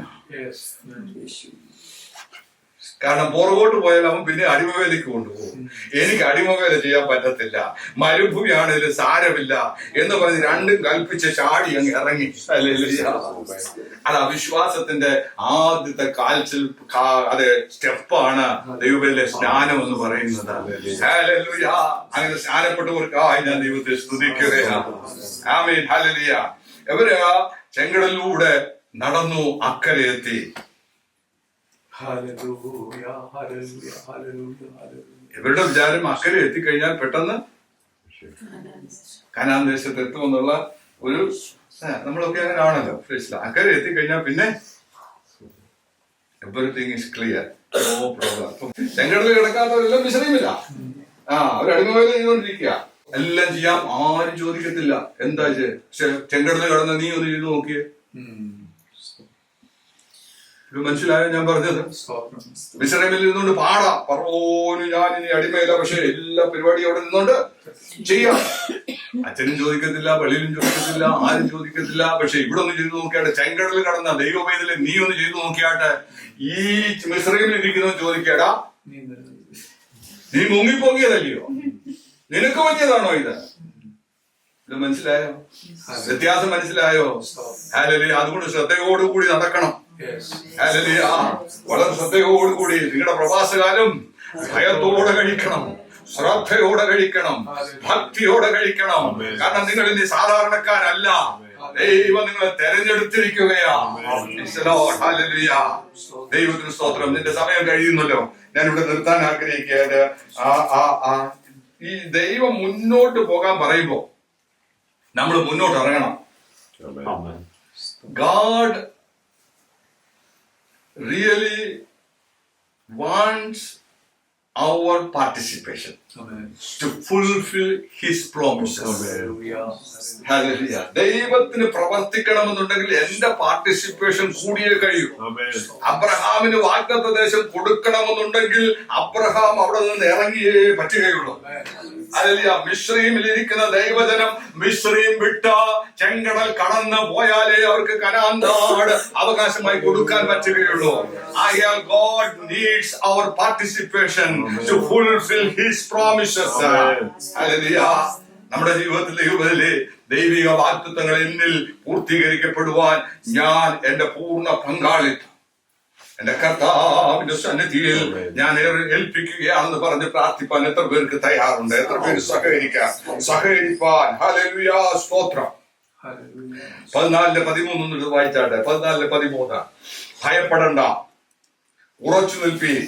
കാരണം പുറകോട്ട് പോയാൽ അവൻ പിന്നെ അടിമവേലയ്ക്ക് കൊണ്ടുപോകും. എനിക്ക് അടിമവേല ചെയ്യാൻ പറ്റത്തില്ല, മരുഭൂമിയാണെങ്കിലും സാരമില്ല എന്ന് പറഞ്ഞ് രണ്ടും കൽപ്പിച്ച് ചാടി അങ്ങ് ഇറങ്ങി. അത് അവിശ്വാസത്തിന്റെ ആദ്യത്തെ കാൽച്ചിൽ അതെ സ്റ്റെപ്പാണ് ദൈവത്തിലെ സ്നാനം എന്ന് പറയുന്നത്. അങ്ങനെ സ്നാനപ്പെട്ടവർക്കായി ഞാൻ ദൈവത്തെ സ്തുതിക്കുകയാണ്. ആമേൻ, ഹല്ലേലൂയ. ഇവര് ചെങ്കടലിലൂടെ നടന്നു, അക്കരെ എത്തി. ഇവരുടെ വിചാരം അക്കരെ എത്തിക്കഴിഞ്ഞാൽ പെട്ടെന്ന് കനാൻ ദേശത്ത് എത്തുമെന്നുള്ള ഒരു, നമ്മളൊക്കെ അങ്ങനെ ആണല്ലോ. അക്കരെ എത്തിക്കഴിഞ്ഞാൽ പിന്നെ everything is clear, no problem. ചെങ്കടലിൽ കിടക്കാത്തവരെല്ലാം വിശ്രമില്ല. അവർ അടിമവേല ചെയ്തുകൊണ്ടിരിക്കുക. എല്ലാം ചെയ്യാം, ആരും ചോദിക്കത്തില്ല എന്താ ചെങ്കടലിൽ കിടന്ന നീ ഒന്ന് ചെയ്ത് നോക്കിയേ. മനസ്സിലായോ ഞാൻ പറഞ്ഞത്? മിസ്രൈമിൽ നിന്നുകൊണ്ട് പാടാം, പറവോന് ഞാൻ ഇനി അടിമയില്ല, പക്ഷെ എല്ലാ പരിപാടിയും അവിടെ നിന്നുകൊണ്ട് ചെയ്യാം. അച്ഛനും ചോദിക്കത്തില്ല, പള്ളിയിലും ചോദിക്കത്തില്ല, ആരും ചോദിക്കത്തില്ല. പക്ഷെ ഇവിടെ ഒന്ന് ചെയ്തു നോക്കിയാട്ടെ, ചെങ്കടലിൽ കടന്ന ദൈവവേദന നീ ഒന്ന് ചെയ്തു നോക്കിയാട്ടെ. ഈ മിസ്രൈമിൽ ഇരിക്കുന്നവൻ ചോദിക്കാടാ, നീ മുങ്ങിപ്പൊങ്ങിയതല്ലയോ? നിനക്ക് പറ്റിയതാണോ ഇത്? ഇത് മനസ്സിലായോ? വ്യത്യാസം മനസ്സിലായോ? ഹല്ലേലൂയ. അതുകൊണ്ട് ശ്രദ്ധയോടുകൂടി നടക്കണം. വളരെ ശ്രദ്ധയോടുകൂടി നിങ്ങളുടെ പ്രവാസകാലം ഭയത്തോടെ കഴിക്കണം, ശ്രദ്ധയോടെ കഴിക്കണം, ഭക്തിയോടെ കഴിക്കണം. കാരണം നിങ്ങൾ ഇനി സാധാരണക്കാരല്ല, ദൈവം നിങ്ങളെ തെരഞ്ഞെടുത്തിരിക്കുകയാ. ദൈവത്തിന് സ്തോത്രം. നിന്റെ സമയം കഴിയുന്നല്ലോ. ഞാനിവിടെ നിർത്താൻ ആഗ്രഹിക്കുകയാണ്. ഈ ദൈവം മുന്നോട്ട് പോകാൻ പറയുമ്പോ നമ്മൾ മുന്നോട്ട് ഇറങ്ങണം. God really wants our participation. Amen. To fulfill his promises. Hallelujah. ദൈവത്തിന് പ്രവർത്തിക്കണമെന്നുണ്ടെങ്കിൽ എന്റെ പാർട്ടിസിപ്പേഷൻ കൂടിയേ കഴിയൂ. അബ്രഹാമിന് വാഗ്ദത്ത ദേശം കൊടുക്കണമെന്നുണ്ടെങ്കിൽ അബ്രഹാം അവിടെ നിന്ന് ഇറങ്ങിയേ പറ്റുകയുള്ളൂ. മിസ്രയീമിൽ ഇരിക്കുന്ന ദൈവജനം മിസ്രയീം വിട്ട ചെങ്കടൽ കടന്ന് പോയാലേ അവർക്ക് കനാൻ നാട് അവകാശമായി കൊടുക്കാൻ പറ്റുകയുള്ളൂ. God needs our participation to fulfill his promises. Hallelujah. നമ്മുടെ ജീവിതത്തിലെ ദൈവിക വാഗ്ദത്തങ്ങൾ എന്നിൽ പൂർത്തീകരിക്കപ്പെടുവാൻ ഞാൻ എന്റെ പൂർണ്ണ പങ്കാളിത്തം എന്റെ കർത്താവിന്റെ സന്നിധിയിൽ ഞാൻ ഏൽപ്പിക്കുകയാണെന്ന് പറഞ്ഞ് പ്രാർത്ഥിപ്പാൻ എത്ര പേർക്ക് തയ്യാറുണ്ട്? എത്ര പേര് സഹകരിപ്പാൻ? ഹല്ലേലൂയ, സ്തോത്രം. 14:13 വായിച്ചാട്ടെ. 14:13. ഭയപ്പെടണ്ട, ഉറച്ചു നിൽപ്പീൻ.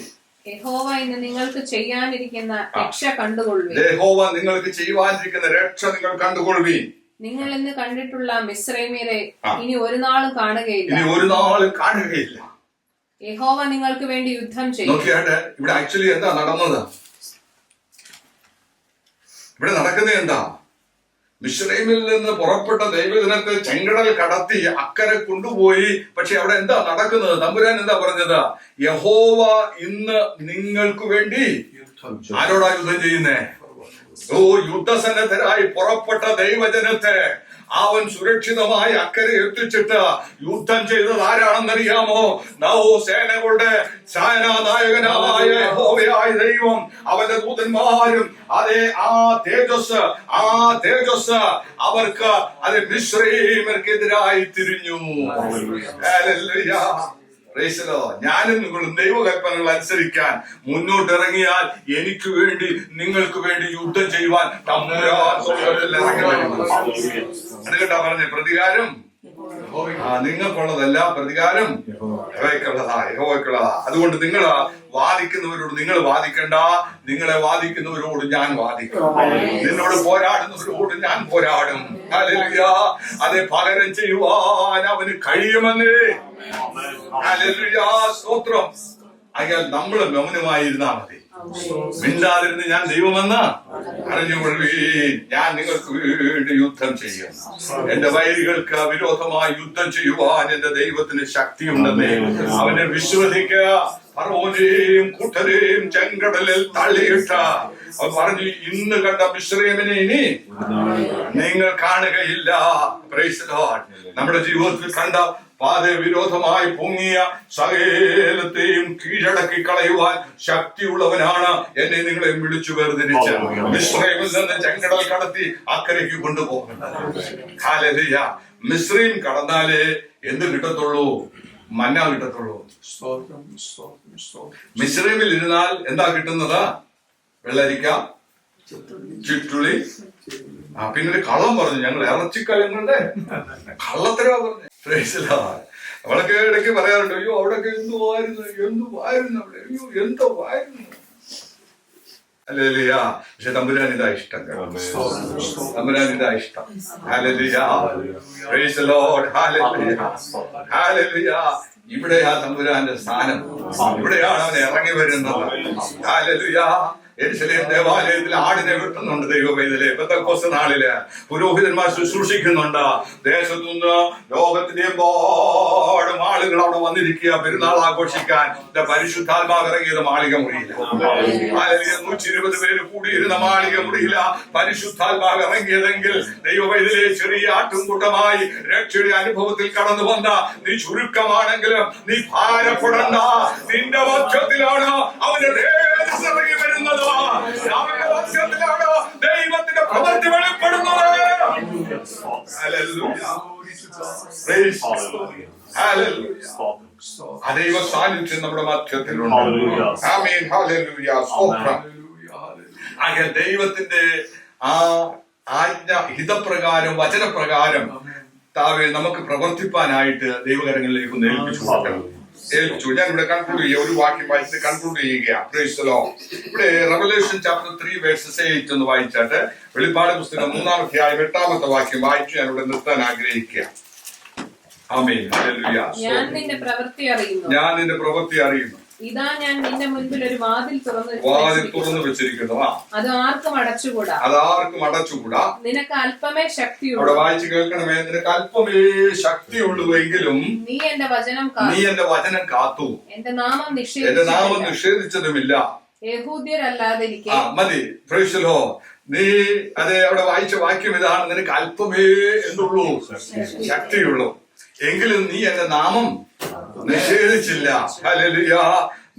യഹോവ ഇന്ന് നിങ്ങൾക്ക് ചെയ്യാനിരിക്കുന്ന രക്ഷ കണ്ടുകൊള്ളുവീൻ. യഹോവ നിങ്ങൾക്ക് ചെയ്യുവാനിരിക്കുന്ന രക്ഷ നിങ്ങൾ കണ്ടുകൊള്ളുവീൻ. നിങ്ങൾ ഇന്ന് കണ്ടിട്ടുള്ള മിസ്രൈമ്യരെ ഇനി ഒരു നാളും കാണുകയില്ല. യഹോവ നിങ്ങൾക്ക് വേണ്ടി യുദ്ധം ചെയ്യും. നോക്കിയാട്ടെ, ഇവിടെ ആക്ച്വലി എന്താ നടന്നത്? ഇവിടെ നടക്കുന്നത് എന്താ? മിസ്രൈമിൽ നിന്ന് പുറപ്പെട്ട ദൈവജനത്തെ ചെങ്കടൽ കടത്തി അക്കരെ കൊണ്ടുപോയി. പക്ഷെ അവിടെ എന്താ നടക്കുന്നത്? തമ്പുരാൻ എന്താ പറഞ്ഞത്? യഹോവ ഇന്ന് നിങ്ങൾക്ക് വേണ്ടി ആരോടാ യുദ്ധം ചെയ്യുന്നേ? യുദ്ധസന്നദ്ധരായി പുറപ്പെട്ട ദൈവജനത്തെ അവൻ സുരക്ഷിതമായി അക്കരെ എത്തിച്ചിട്ട് യുദ്ധം ചെയ്തത് ആരാണെന്നറിയാമോ? സേനകളുടെ സേനാനായകനായ യഹോവയായ ദൈവം, അവന്റെ ദൂതന്മാരും. അതെ, ആ തേജസ് അവർക്ക് അത് മിസ്രയീമ്യർക്കെതിരായി തിരിഞ്ഞു. ഞാനും നിങ്ങളും ദൈവകൽപ്പനകൾ അനുസരിക്കാൻ മുന്നോട്ട് ഇറങ്ങിയാൽ എനിക്ക് വേണ്ടി നിങ്ങൾക്ക് വേണ്ടി യുദ്ധം ചെയ്യുവാൻ അതുകൊണ്ടാ പറഞ്ഞ പ്രതികാരം നിങ്ങൾക്കുള്ളതല്ല പ്രതികാരം യഹോവയ്ക്കുള്ളതാ. അതുകൊണ്ട് നിങ്ങൾ വാദിക്കുന്നവരോട് നിങ്ങൾ വാദിക്കണ്ട, നിങ്ങളെ വാദിക്കുന്നവരോട് ഞാൻ വാദിക്കും. നിന്നോട് പോരാടുന്നവരോട് ഞാൻ പോരാടും. ഹല്ലേലൂയ. അതെ, പകരം ചെയ്യുവാൻ അവന് കഴിയുമെന്ന്. ഹല്ലേലൂയ, സ്തോത്രം. അയാൾ നമ്മൾ മൗനമായിരുന്നാ മതി. മിണ്ടാതിരുന്ന് ഞാൻ ദൈവമെന്ന് അറിഞ്ഞുകൊള്ളുവീൻ. ഞാൻ നിങ്ങൾക്ക് വേണ്ടി യുദ്ധം ചെയ്യും. എന്റെ വൈരികൾക്ക് വിരോധമായി യുദ്ധം ചെയ്യുവാൻ എന്റെ ദൈവത്തിന് ശക്തിയുണ്ടെന്നേ അവനെ വിശ്വസിക്കുക. ഫറവോനെയും കൂട്ടരെയും ചെങ്കടലിൽ തള്ളിയിട്ട അവൻ പറഞ്ഞു, ഇന്ന് കണ്ട മിസ്രയീമിനെ ഇനി നിങ്ങൾ കാണുകയില്ല. Praise the Lord. നമ്മുടെ ജീവിതത്തിൽ കണ്ട വിരോധമായി പൊങ്ങിയ സകലത്തെയും കീഴടക്കി കളയുവാൻ ശക്തിയുള്ളവനാണ് എന്നെ നിങ്ങളെ വിളിച്ചു വേർതിരിച്ച് മിസ്രയീമിൽ നിന്ന് ചെങ്കടൽ കടത്തി അക്കരയ്ക്ക് കൊണ്ടുപോകുന്നത്. ഹല്ലേലൂയ. മിസ്രയീം കടന്നാലേ എന്ത് കിട്ടത്തുള്ളൂ? മന്ന കിട്ടത്തുള്ളൂ. മിസ്രയീമിൽ ഇരുന്നാൽ എന്താ കിട്ടുന്നത്? വെള്ളരിക്ക, ചുറ്റുളി. പിന്നെ കള്ളം പറഞ്ഞു, ഞങ്ങൾ ഇറച്ചിക്കലങ്ങളുടെ കള്ളത്തരവാ പറഞ്ഞു. അവളൊക്കെ ഇടയ്ക്ക് പറയാറുണ്ട്, അയ്യോ അവിടെയൊക്കെ എന്തുവായിരുന്നു അവിടെ, അയ്യോ എന്തോ ആയിരുന്നു. ഹല്ലേലൂയ. പക്ഷെ തമ്പുരാൻ ഇതാ ഇഷ്ടം, തമ്പുരാൻ ഇതാ ഇഷ്ടം. Hallelujah. Praise the Lord. Hallelujah. Hallelujah. ഇവിടെയാ തമ്പുരാന്റെ സ്ഥാനം, ഇവിടെയാണ് അവൻ ഇറങ്ങി വരുന്നത്. ഹല്ലേലൂയ. യെരൂശലേം ദേവാലയത്തിൽ ആടിനെ വെട്ടുന്നുണ്ട് ദൈവവേദനയിലെ പെന്തക്കോസ്ത് നാളില് പുരോഹിതന്മാർ ശുശ്രൂഷിക്കുന്നുണ്ട്. ദേശത്തുനിന്ന് ലോകത്തിന്റെ എമ്പാടും ആളുകൾ അവിടെ വന്നിരിക്കുക പെരുന്നാൾ ആഘോഷിക്കാൻ. പരിശുദ്ധാത്മാവ് ഇറങ്ങിയത് മാളിക മുറിയില്ല. 120 പേര് കൂടിയിരുന്ന മാളിക മുറിയില്ല പരിശുദ്ധാത്മാവ് ഇറങ്ങിയതെങ്കിൽ ദൈവവേദനയിലെ ചെറിയ ആട്ടുംകൂട്ടമായി രക്ഷയുടെ അനുഭവത്തിൽ കടന്നു വന്ന നീ ചുരുക്കമാണെങ്കിലും നീ ഭാരപ്പെടണ്ട. നിന്റെ പക്ഷത്തിലാണ് അവന്റെ ഇറങ്ങി വരുന്നത്. ദൈവത്തിന്റെ പ്രവൃത്തി വെളിപ്പെടുന്നത്. ദൈവ സാന്നിധ്യം നമ്മുടെ മധ്യത്തിലുണ്ട്. ആമേൻ. ഹല്ലേലൂയ. സ്തോത്രം. അങ്ങനെ ദൈവത്തിന്റെ ആ ആജ്ഞ ഹിതപ്രകാരം വചനപ്രകാരം നമുക്ക് പ്രവർത്തിപ്പാനായിട്ട് ദൈവകരങ്ങളിലേക്ക് ഏൽപ്പിച്ചു. ഞാൻ ഇവിടെ കൺക്ലൂഡ് ചെയ്യുക, ഒരു വാക്യം വായിച്ച് കൺക്ലൂഡ് ചെയ്യുകയാണ്. Praise the Lord. ഇവിടെ റെവലേഷൻ ചാപ്റ്റർ 3 വേഴ്സസ് 8 ഒന്ന് വായിച്ചാട്ട് വെളിപ്പാട് പുസ്തകം 3-ാം അധ്യായം 8-ാമത്തെ വാക്യം വായിച്ചു ഞാൻ ഇവിടെ നിർത്താൻ ആഗ്രഹിക്കുക. ആമേൻ. ഹല്ലേലൂയ. ഞാൻ നിന്റെ പ്രവൃത്തി അറിയുന്നു. ഇതാ ഞാൻ നിന്റെ മുൻപിൽ ഒരു വാതിൽ തുറന്നു വെച്ചിരിക്കുന്നു. അത് ആർക്കും അടച്ചുകൂടാ. നിനക്ക് അല്പമേ ശക്തിയുള്ളൂ. അവിടെ വായിച്ചു കേൾക്കണമേ. നിനക്ക് അല്പമേ ശക്തിയുള്ളൂവെങ്കിലും നീ എന്റെ വചനം കാത്തു. എന്റെ നാമം നിഷേധിച്ചതുമില്ല. യഹൂദ്യരല്ലാതിരിക്കെ മതി. Praise the Lord. നീ അതെ അവിടെ വായിച്ച വാക്യം ഇതാണ്, നിനക്ക് അല്പമേ എന്തുള്ളൂ? ശക്തിയുള്ളൂ. എങ്കിലും നീ എന്റെ നാമം നിഷേധിച്ചില്ല. ഹല്ലേലൂയ.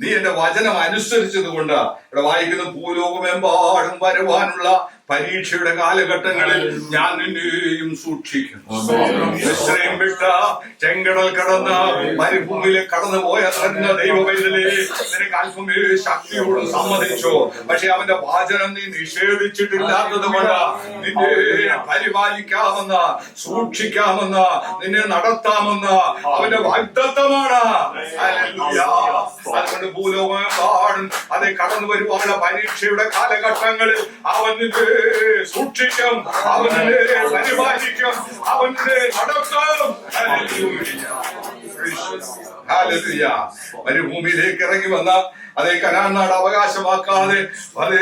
നീ എന്റെ വചനം അനുസരിച്ചത് കൊണ്ട് ഇവിടെ വായിക്കുന്ന ഭൂലോകമെമ്പാടും വരുവാനുള്ള പരീക്ഷയുടെ കാലഘട്ടങ്ങളിൽ ഞാൻ നിന്നെയും സൂക്ഷിക്കും. മിസ്രയീം വിട്ട ചെങ്കടൽ കടന്ന് മരുഭൂമിയിലെ കടന്നു പോയ തന്നെ ദൈവവേദനയെ നിനക്ക് അല്പമേ ശക്തിയോട് സമ്മതിച്ചു. പക്ഷെ അവന്റെ വചനം നീ നിഷേധിച്ചിട്ടില്ലാത്തത് കൊണ്ട് നിന്നെ പരിപാലിക്കാമെന്ന്, സൂക്ഷിക്കാമെന്ന്, നിന്നെ നടത്താമെന്ന് അവന്റെ വാഗ്ദത്തമാണ്. അതുകൊണ്ട് ഭൂലോകമെമ്പാടും അതെ കടന്നു വരുവാനുള്ള പരീക്ഷയുടെ കാലഘട്ടങ്ങളിൽ അവൻ നിന്നെ സൂക്ഷിക്കും, അവനെ പരിപാലിക്കും, അവനെ നടക്കും. ഹല്ലേലൂയ. മരുഭൂമിയിലേക്ക് ഇറങ്ങി വന്ന അതേ കനാൻ നാട് അവകാശമാക്കാതെ അതേ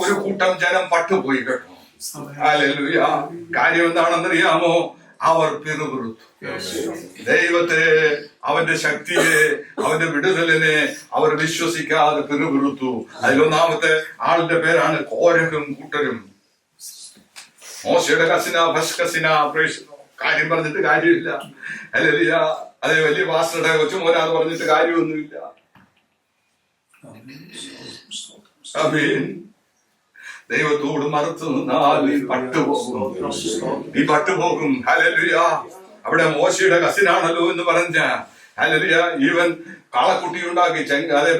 ഒരു കൂട്ടം ജനം പട്ടുപോയി കേട്ടോ. ഹല്ലേലൂയ. കാര്യം എന്താണെന്നറിയാമോ? അവർ പിറുപിറുത്തു. ദൈവത്തെ, അവന്റെ ശക്തിയെ, അവന്റെ വിടുതലിനെ അവർ വിശ്വസിക്കാതെ പിറുപിറുത്തു. അതിലൊന്നാമത്തെ ആളിന്റെ പേരാണ് കോരഹും കൂട്ടരും. മോശയുടെ കസിന കാര്യം പറഞ്ഞിട്ട് കാര്യമില്ല. ഹല്ലേലൂയ. അതേ വലിയ പാസ്റ്ററുടെ കൊച്ചുമോനാന്ന് പറഞ്ഞിട്ട് കാര്യമൊന്നുമില്ല. ആമേൻ. ദൈവത്തോട് മറുത്തു നിന്നാൽ നീ പട്ടുപോകും. ഹല്ലേലൂയ. അവിടെ മോശയുടെ കസിനാണല്ലോ എന്ന് പറഞ്ഞ ഈവൻ കാളക്കുട്ടി ഉണ്ടാക്കി അതെ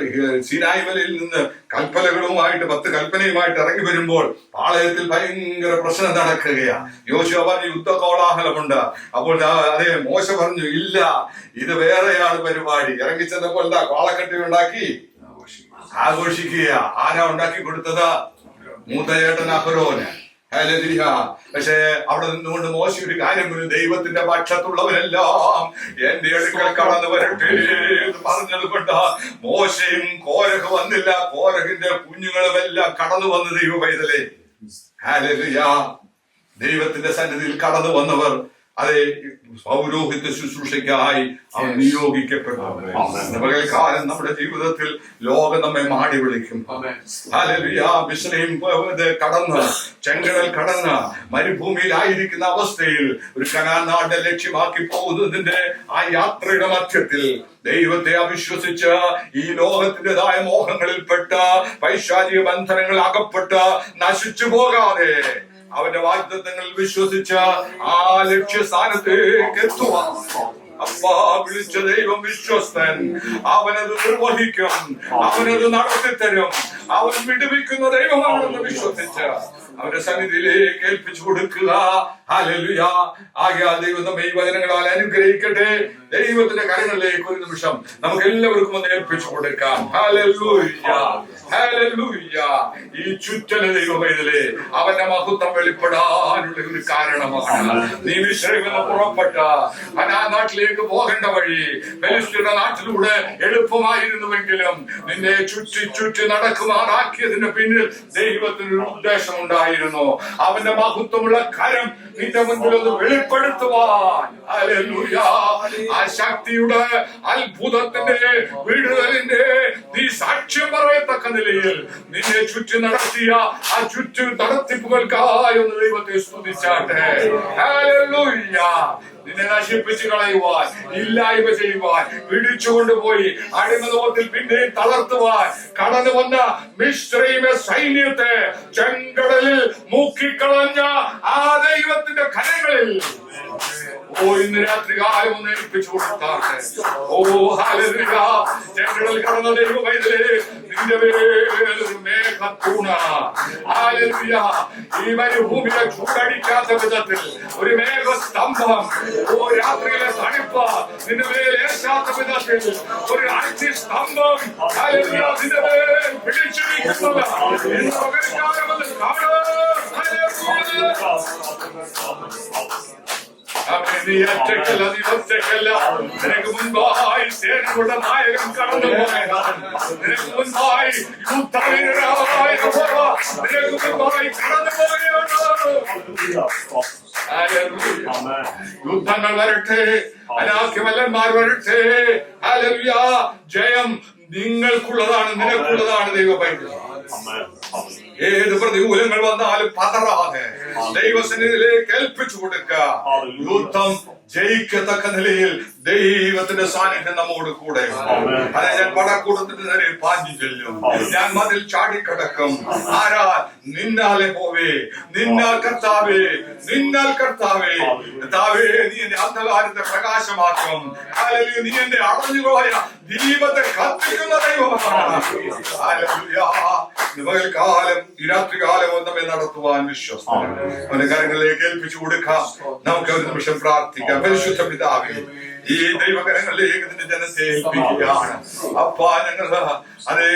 സീനായി മലയിൽ നിന്ന് കൽപ്പനകളുമായിട്ട് 10 കൽപ്പനയുമായിട്ട് ഇറങ്ങി വരുമ്പോൾ പാളയത്തിൽ ഭയങ്കര പ്രശ്നം നടക്കുകയാ. യോശുവ പറഞ്ഞു യുദ്ധ കോലാഹലമുണ്ട്. അപ്പോൾ അതെ മോശ പറഞ്ഞു ഇല്ല, ഇത് വേറെയാണ് പരിപാടി. ഇറങ്ങി ചെന്നപ്പോൾ എന്താ കാളക്കട്ടി ഉണ്ടാക്കി ആഘോഷിക്കുക. ആരാ ഉണ്ടാക്കി കൊടുത്തത്? മൂത്തചേട്ടൻ അഹരോന്. പക്ഷെ അവിടെ നിന്നുകൊണ്ട് മോശ ഒരു കാര്യം പറഞ്ഞു, ദൈവത്തിന്റെ പക്ഷത്തുള്ളവരെല്ലാം എന്റെ അടുക്കൽ കടന്നു വരട്ടെ എന്ന് പറഞ്ഞത് കൊണ്ട് മോശയും കോരഹ് വന്നില്ല. കോരഹിന്റെ കുഞ്ഞുങ്ങളും എല്ലാം കടന്നു വന്ന് ദൈവ പൈതലേ. ഹല്ലേലൂയ. ദൈവത്തിന്റെ സന്നിധിയിൽ കടന്നു വന്നവർ അതെ പൗരോഹിത്യ ശുശ്രൂഷയ്ക്കായി അവൻ നിയോഗിക്കപ്പെട്ടു. പകൽക്കാലം നമ്മുടെ ജീവിതത്തിൽ ലോകം നമ്മെ മാടി വിളിക്കും. മിസ്രയീം കടന്ന് ചെങ്കടൽ കടന്ന് മരുഭൂമിയിലായിരിക്കുന്ന അവസ്ഥയിൽ ഒരു കനാൻ നാടിനെ ലക്ഷ്യമാക്കി പോകുന്നതിന്റെ ആ യാത്രയുടെ മധ്യത്തിൽ ദൈവത്തെ അവിശ്വസിച്ച് ഈ ലോകത്തിൻ്റെതായ മോഹങ്ങളിൽപ്പെട്ട പൈശാചിക ബന്ധനങ്ങൾ അകപ്പെട്ട് നശിച്ചു പോകാതെ അവന്റെ വാഗ്ദത്തങ്ങളിൽ വിശ്വസിച്ച ആ ലക്ഷ്യസ്ഥാനത്തേക്ക് എത്തുവാൻ അപ്പാ വിളിച്ച ദൈവം വിശ്വസ്തൻ. അവനത് നിർവഹിക്കും, അവനത് നടത്തിത്തരും. അവൻ വിടുവിക്കുന്ന ദൈവമാണെന്ന് വിശ്വസിച്ച് അവന്റെ സന്നിധിയിലേക്ക് ഏൽപ്പിച്ചു കൊടുക്കുക. ഹല്ലേലൂയ. ആകയാൽ ദൈവം നമ്മെ ഈ വചനങ്ങളാൽ അനുഗ്രഹിക്കട്ടെ. ദൈവത്തിന്റെ കരങ്ങളിലേക്ക് ഒരു നിമിഷം നമുക്ക് എല്ലാവർക്കും ഒന്ന് ഏൽപ്പിച്ചു കൊടുക്കാം. Hallelujah, hallelujah. ഈ ചുറ്റല ദൈവമേതലേ അവന്റെ മഹത്വം വെളിപ്പെടാനുള്ള ഒരു കാരണമാണ്. നീ മിസ്രയീമിൽ നിന്ന് പുറപ്പെട്ട കനാൻ നാട്ടിലേക്ക് പോകേണ്ട വഴി ഫെലിസ്ത്യരുടെ നാട്ടിലൂടെ എളുപ്പമായിരുന്നുവെങ്കിലും നിന്നെ ചുറ്റി ചുറ്റി നടക്കുമാറാക്കിയതിന് പിന്നിൽ ദൈവത്തിനൊരു ഉദ്ദേശമുണ്ടായിരുന്നു. അവന്റെ മഹത്വമുള്ള കരം നിന്റെ മുൻപിൽ ഒന്ന് വെളിപ്പെടുത്തുവാൻ. ഹല്ലേലൂയ. ആ ശക്തിയുടെ അത്ഭുതത്തിന്റെ വിടുതലിന്റെ നീ സാക്ഷ്യം പറയത്തക്ക നിലയിൽ നിന്നെ ചുറ്റി നടത്തിയ ആ ചുറ്റു നടത്തിപ്പുകൾക്കായി ഒന്ന് ദൈവത്തെ സ്തുതിച്ചാട്ടെ. ഹല്ലേലൂയ. നിന്നെ നശിപ്പിച്ചു കളയുവാൻ, ഇല്ലായ്മ ചെയ്യുവാൻ, പിടിച്ചുകൊണ്ടുപോയി അടിമതത്തിൽ പിന്നെയും തളർത്തുവാൻ കടന്നു വന്ന മിസ്രയീമ സൈന്യത്തെ ചെങ്കടലിൽ മുക്കിക്കളഞ്ഞ ആ ദൈവത്തിന്റെ കരങ്ങളിൽ ഇന്ന് രാത്രി കാലം ഒന്ന് ഏൽപ്പിച്ചു കൊടുത്താട്ടെ. ഹല്ലേലൂയ. ചെങ്കടൽ കടന്ന ദൈവമൈതലേ നിന്റെ മേലൊരു മേഘത്തൂണ. ഹല്ലേലൂയ. ഈ മരുഭൂമിയെ ചൂടടിക്കാത്ത വിധത്തിൽ ഒരു മേഘസ്തംഭം, രാത്രിയിലെ തണുപ്പ് നിന്റെ മേൽ ഏശാത്ത വിധത്തിൽ ഒരു അഗ്നിസ്തംഭം ഹല്ലേലൂയ നിന്റെ മേൽ പിടിച്ചിരിക്കുന്നത് ഇന്ന് പകൽക്കാലം കാണാം. നീ ഒറ്റയ്ക്കല്ല, നീ ഒറ്റയ്ക്കല്ല. നിനക്ക് മുൻപായി സേനകളുടെ നായകൻ കടന്നു പോയതാണ്. നിനക്ക് മുൻപായി യുദ്ധവീരനായ നിനക്ക് മുൻപായി കടന്നു പോവുകയാണ്. യുദ്ധങ്ങൾ വരട്ടെ, അനാഖ്യമല്ലന്മാർ വരട്ടെ. ഹല്ലേലൂയ. ജയം നിങ്ങൾക്കുള്ളതാണ്, നിനക്കുള്ളതാണ്. ദൈവപൈതലേ, ഏത് പ്രതികൂലങ്ങൾ വന്നാലും പതറാതെ ദൈവസന്നിധിയിലേക്ക് ഏൽപ്പിച്ചു കൊടുക്കുക. യുദ്ധം ജയിക്കത്തക്ക നിലയിൽ ദൈവത്തിന്റെ സാന്നിധ്യം നമ്മോട് കൂടെ. അതെ, ഞാൻ പടക്കൂടത്തിന്റെ നേരെ പാഞ്ഞു ചെല്ലും, ഞാൻ മതിൽ ചാടിക്കടക്കും. ആരാ? നിന്നാലെ പോവേ, നിന്നാൽ കർത്താവേ, നിന്നാൽ കർത്താവേ. കർത്താവേ, നീ എന്റെ അന്ധകാരത്തെ പ്രകാശമാക്കും. ഹല്ലേലൂയ. നീ എന്റെ അടഞ്ഞുപോയ ദീപത്തെ കത്തിക്കുന്ന ദൈവമാണ്. ഹല്ലേലൂയ. പകൽക്കാലം ഈ രാത്രികാലം നമ്മെ നടത്തുവാൻ വിശ്വസ്തനാണ്. അവന്റെ കാര്യങ്ങളിലേക്ക് ഏൽപ്പിച്ചു കൊടുക്കാം. നമുക്ക് ഒരു നിമിഷം പ്രാർത്ഥിക്കാം. പരിശുദ്ധ പിതാവേ, ഈ ദൈവകരങ്ങളിലേക്ക് നിന്റെ ജനത്തെ ഏൽപ്പിക്കുകയാണ്. അപ്പാ, ഞങ്ങൾ അതേ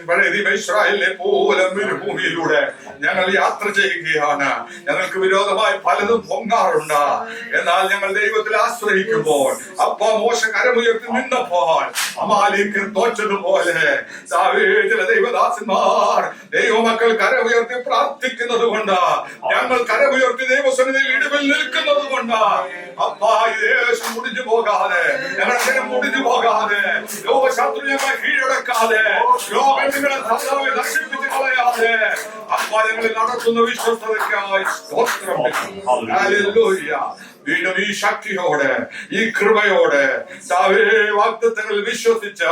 പഴയ ഇസ്രായേലിനെ പോലെ മരുഭൂമിയിലൂടെ ഞങ്ങൾ യാത്ര ചെയ്യുകയാണ്. ഞങ്ങൾക്ക് വിരോധമായി പലതും പൊങ്ങാറുണ്ട്. എന്നാൽ ഞങ്ങൾ ദൈവത്തിൽ ആശ്രയിക്കുമ്പോൾ അപ്പാ, മോശ കരമുയർത്തി നിന്നപ്പോൾ അമാലേക്കിൽ തോറ്റതുപോലെ ചില ദൈവദാസന്മാർ ദൈവമക്കൾ കരമുയർത്തി പ്രാർത്ഥിക്കുന്നത് കൊണ്ട്, ഞങ്ങൾ കരമുയർത്തി ദൈവസന്നിധിയിൽ ഇടിവിൽ നിൽക്കുന്നത് കൊണ്ട് അപ്പാ, ഈ ദേശം മുടിഞ്ഞു പോകാതെ, ഞങ്ങളുടെ ജനം മുടിഞ്ഞു പോകാതെ, ലോകശത്രു ഞങ്ങളെ കീഴടക്കാതെ, ലോകം നിങ്ങളെ നശിപ്പിച്ചു കളയാതെ അപ്പാ, ഞങ്ങളെ നടത്തുന്ന വിശ്വസ്തതയ്ക്കായി സ്തോത്രം. ഹല്ലേലൂയ. വീണ്ടും ഈ ശക്തിയോടെ, ഈ കൃപയോടെ വാഗ്ദത്തങ്ങളിൽ വിശ്വസിച്ച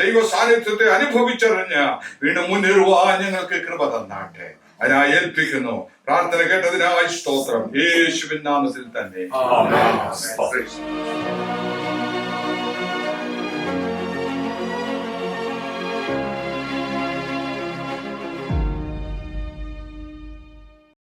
ദൈവ സാന്നിധ്യത്തെ അനുഭവിച്ചറിഞ്ഞ് വീണ്ടും മുന്നേറുവാൻ ഞങ്ങൾക്ക് കൃപ തന്നാട്ടെ. അതിനായി ഏൽപ്പിക്കുന്നു. പ്രാർത്ഥന കേട്ടതിനായി സ്തോത്രം. യേശുവിൻ നാമത്തിൽ തന്നെ.